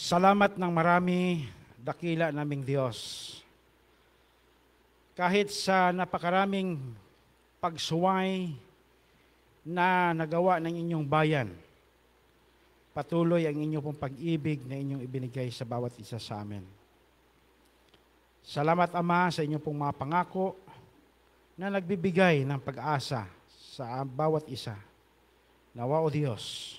Salamat ng marami, dakila naming Diyos. Kahit sa napakaraming pagsuway na nagawa ng inyong bayan, patuloy ang inyong pong pag-ibig na inyong ibinigay sa bawat isa sa amin. Salamat, Ama, sa inyong pong mga pangako na nagbibigay ng pag-asa sa bawat isa. Nawa, O Diyos,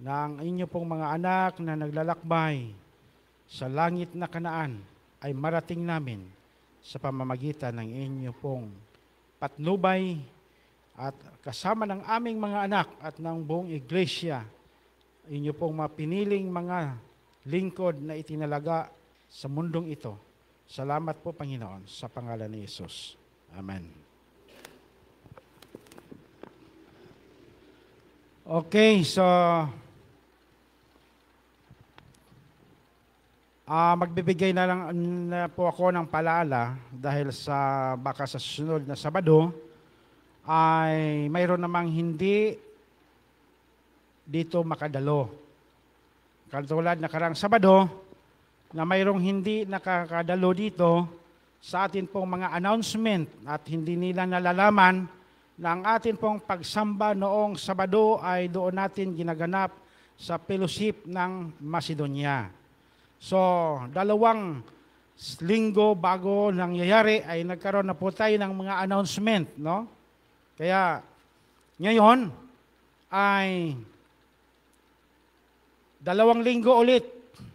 na ang inyo pong mga anak na naglalakbay sa langit na Kanaan ay marating namin sa pamamagitan ng inyo pong patnubay at kasama ng aming mga anak at ng buong iglesia, inyo pong mapiniling mga lingkod na itinalaga sa mundong ito. Salamat po, Panginoon, sa pangalan ni Jesus. Amen. Okay, so magbibigay na lang po ako ng paalala dahil baka sa susunod na Sabado ay mayroon namang hindi dito makadalo. Katulad na karang Sabado na mayroong hindi nakakadalo dito sa atin pong mga announcement at hindi nila nalalaman na ang atin pong pagsamba noong Sabado ay doon natin ginaganap sa fellowship ng Macedonia. So, 2 linggo bago nangyayari ay nagkaroon na po tayo ng mga announcement, no? Kaya ngayon ay 2 linggo ulit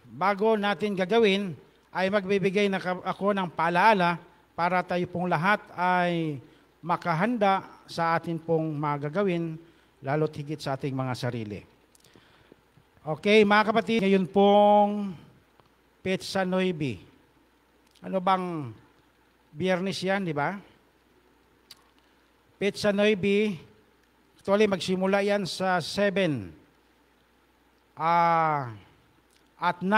bago natin gagawin ay magbibigay na ako ng paalaala para tayo pong lahat ay makahanda sa atin pong magagawin, lalo't higit sa ating mga sarili. Okay, mga kapatid, ngayon pong Petsa 9. Ano bang Biyernes yan, di ba? Petsa 9, actually magsimula yan sa 7. At 9,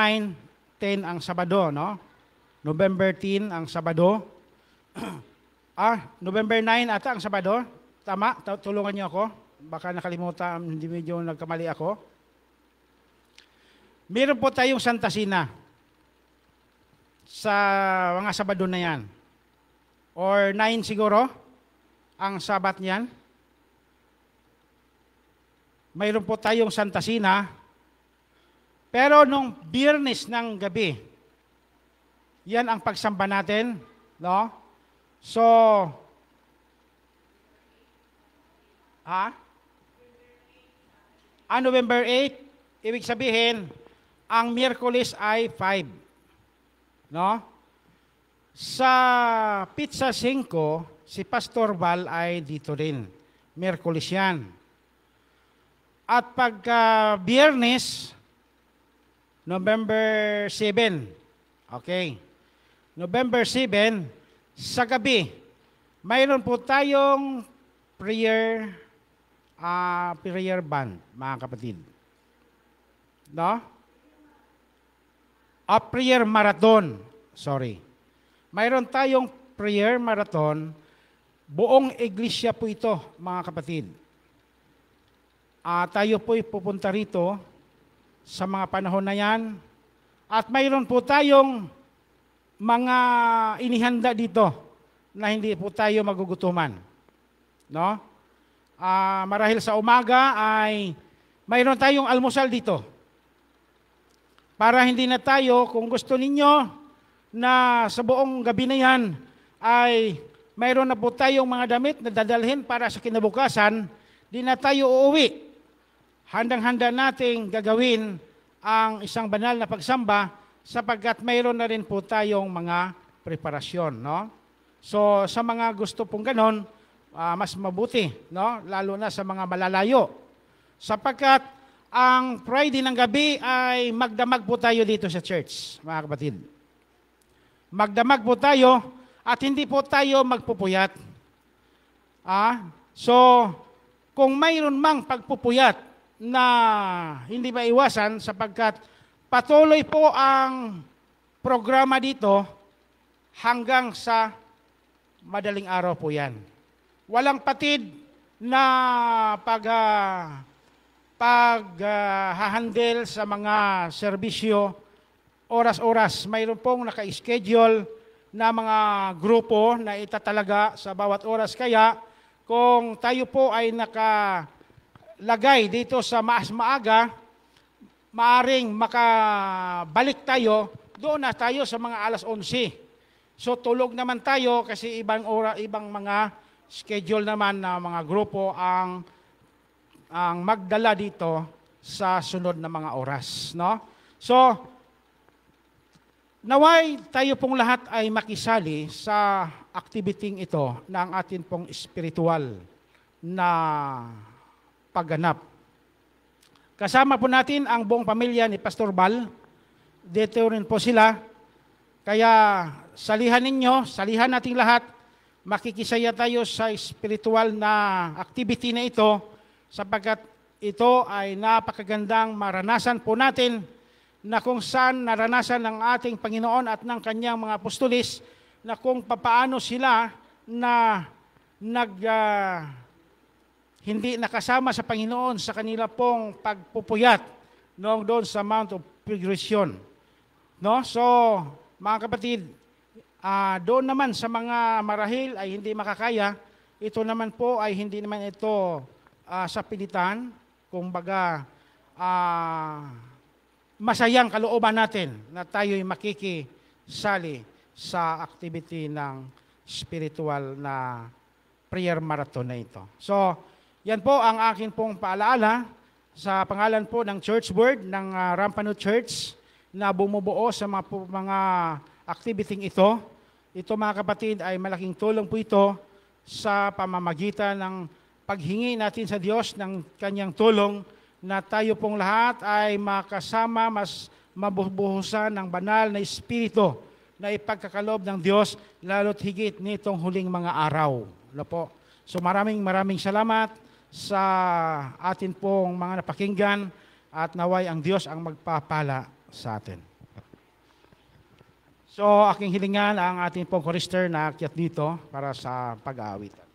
10 ang Sabado, no? November 10 ang Sabado. November 9 ata ang Sabado. Tama? Tulungan niyo ako. Baka nakalimutan, hindi medyo nagkamali ako. Meron po tayong Santa Cena sa mga Sabado na yan. Or 9 siguro ang Sabat niyan. Mayroon po tayong Santa Cena. Pero nung Biyernes ng gabi, yan ang pagsamba natin, no? So, November 8, ibig sabihin, ang Miyerkules ay 5. No? Sa Petsa 5, si Pastor Val ay dito rin. Miyerkules yan. At pagka Biyernes, November 7. Okay. November 7, sa gabi, mayroon po tayong prayer band, mga kapatid. No? Prayer marathon. Sorry. Mayroon tayong prayer marathon. Buong iglesia po ito, mga kapatid. Tayo po'y pupunta rito sa mga panahon na yan. At mayroon po tayong mga inihanda dito na hindi po tayo magugutuman. No? Marahil sa umaga ay mayroon tayong almusal dito. Para hindi na tayo, kung gusto ninyo na sa buong gabi na yan ay mayroon na po tayong mga damit na dadalhin para sa kinabukasan, di na tayo uuwi. Handang-handa nating gagawin ang isang banal na pagsamba sapagkat mayroon na rin po tayong mga preparasyon. No? So sa mga gusto pong ganon, mas mabuti, no? Lalo na sa mga malalayo. Sapagkat ang Friday ng gabi ay magdamag po tayo dito sa church, mga kapatid. Magdamag po tayo at hindi po tayo magpupuyat. So, kung mayroon mang pagpupuyat na hindi maiwasan sapagkat patuloy po ang programa dito hanggang sa madaling araw po yan. Walang patid na paghahandle sa mga serbisyo oras-oras. Mayroon pong naka-schedule na mga grupo na itatalaga sa bawat oras. Kaya kung tayo po ay nakalagay dito sa maaga, maaring makabalik tayo, doon na tayo sa mga alas 11. So tulog naman tayo kasi ibang mga schedule naman na mga grupo ang magdala dito sa sunod na mga oras, no? So, naway tayo pong lahat ay makisali sa activity ito ng atin pong spiritual na pagganap. Kasama po natin ang buong pamilya ni Pastor Bal. Dito rin po sila. Kaya salihan ninyo, salihan nating lahat, makikisaya tayo sa spiritual na activity na ito sapagkat ito ay napakagandang maranasan po natin na kung saan naranasan ng ating Panginoon at ng kanyang mga apostolis na kung papaano sila na hindi nakasama sa Panginoon sa kanila pong pagpupuyat noong doon sa Mount of Purification. No? So, mga kapatid, Doon naman sa mga marahil ay hindi makakaya, ito naman po ay hindi naman ito sa pilitan, kumbaga masayang kalooban natin na tayo'y makikisali sa activity ng spiritual na prayer marathon na ito. So, yan po ang akin pong paalaala sa pangalan po ng Church Board ng Rampano Church na bumubuo sa mga activity ito. Ito mga kapatid ay malaking tulong po ito sa pamamagitan ng paghingi natin sa Diyos ng kanyang tulong na tayo pong lahat ay makasama mas mabubuhusan ng banal na Espiritu na ipagkakalob ng Diyos lalo't higit nitong huling mga araw. Ano po? So maraming salamat sa atin pong mga napakinggan at naway ang Diyos ang magpapala sa atin. So aking hilingan ang ating pong chorister na akyat dito para sa pag-aawit.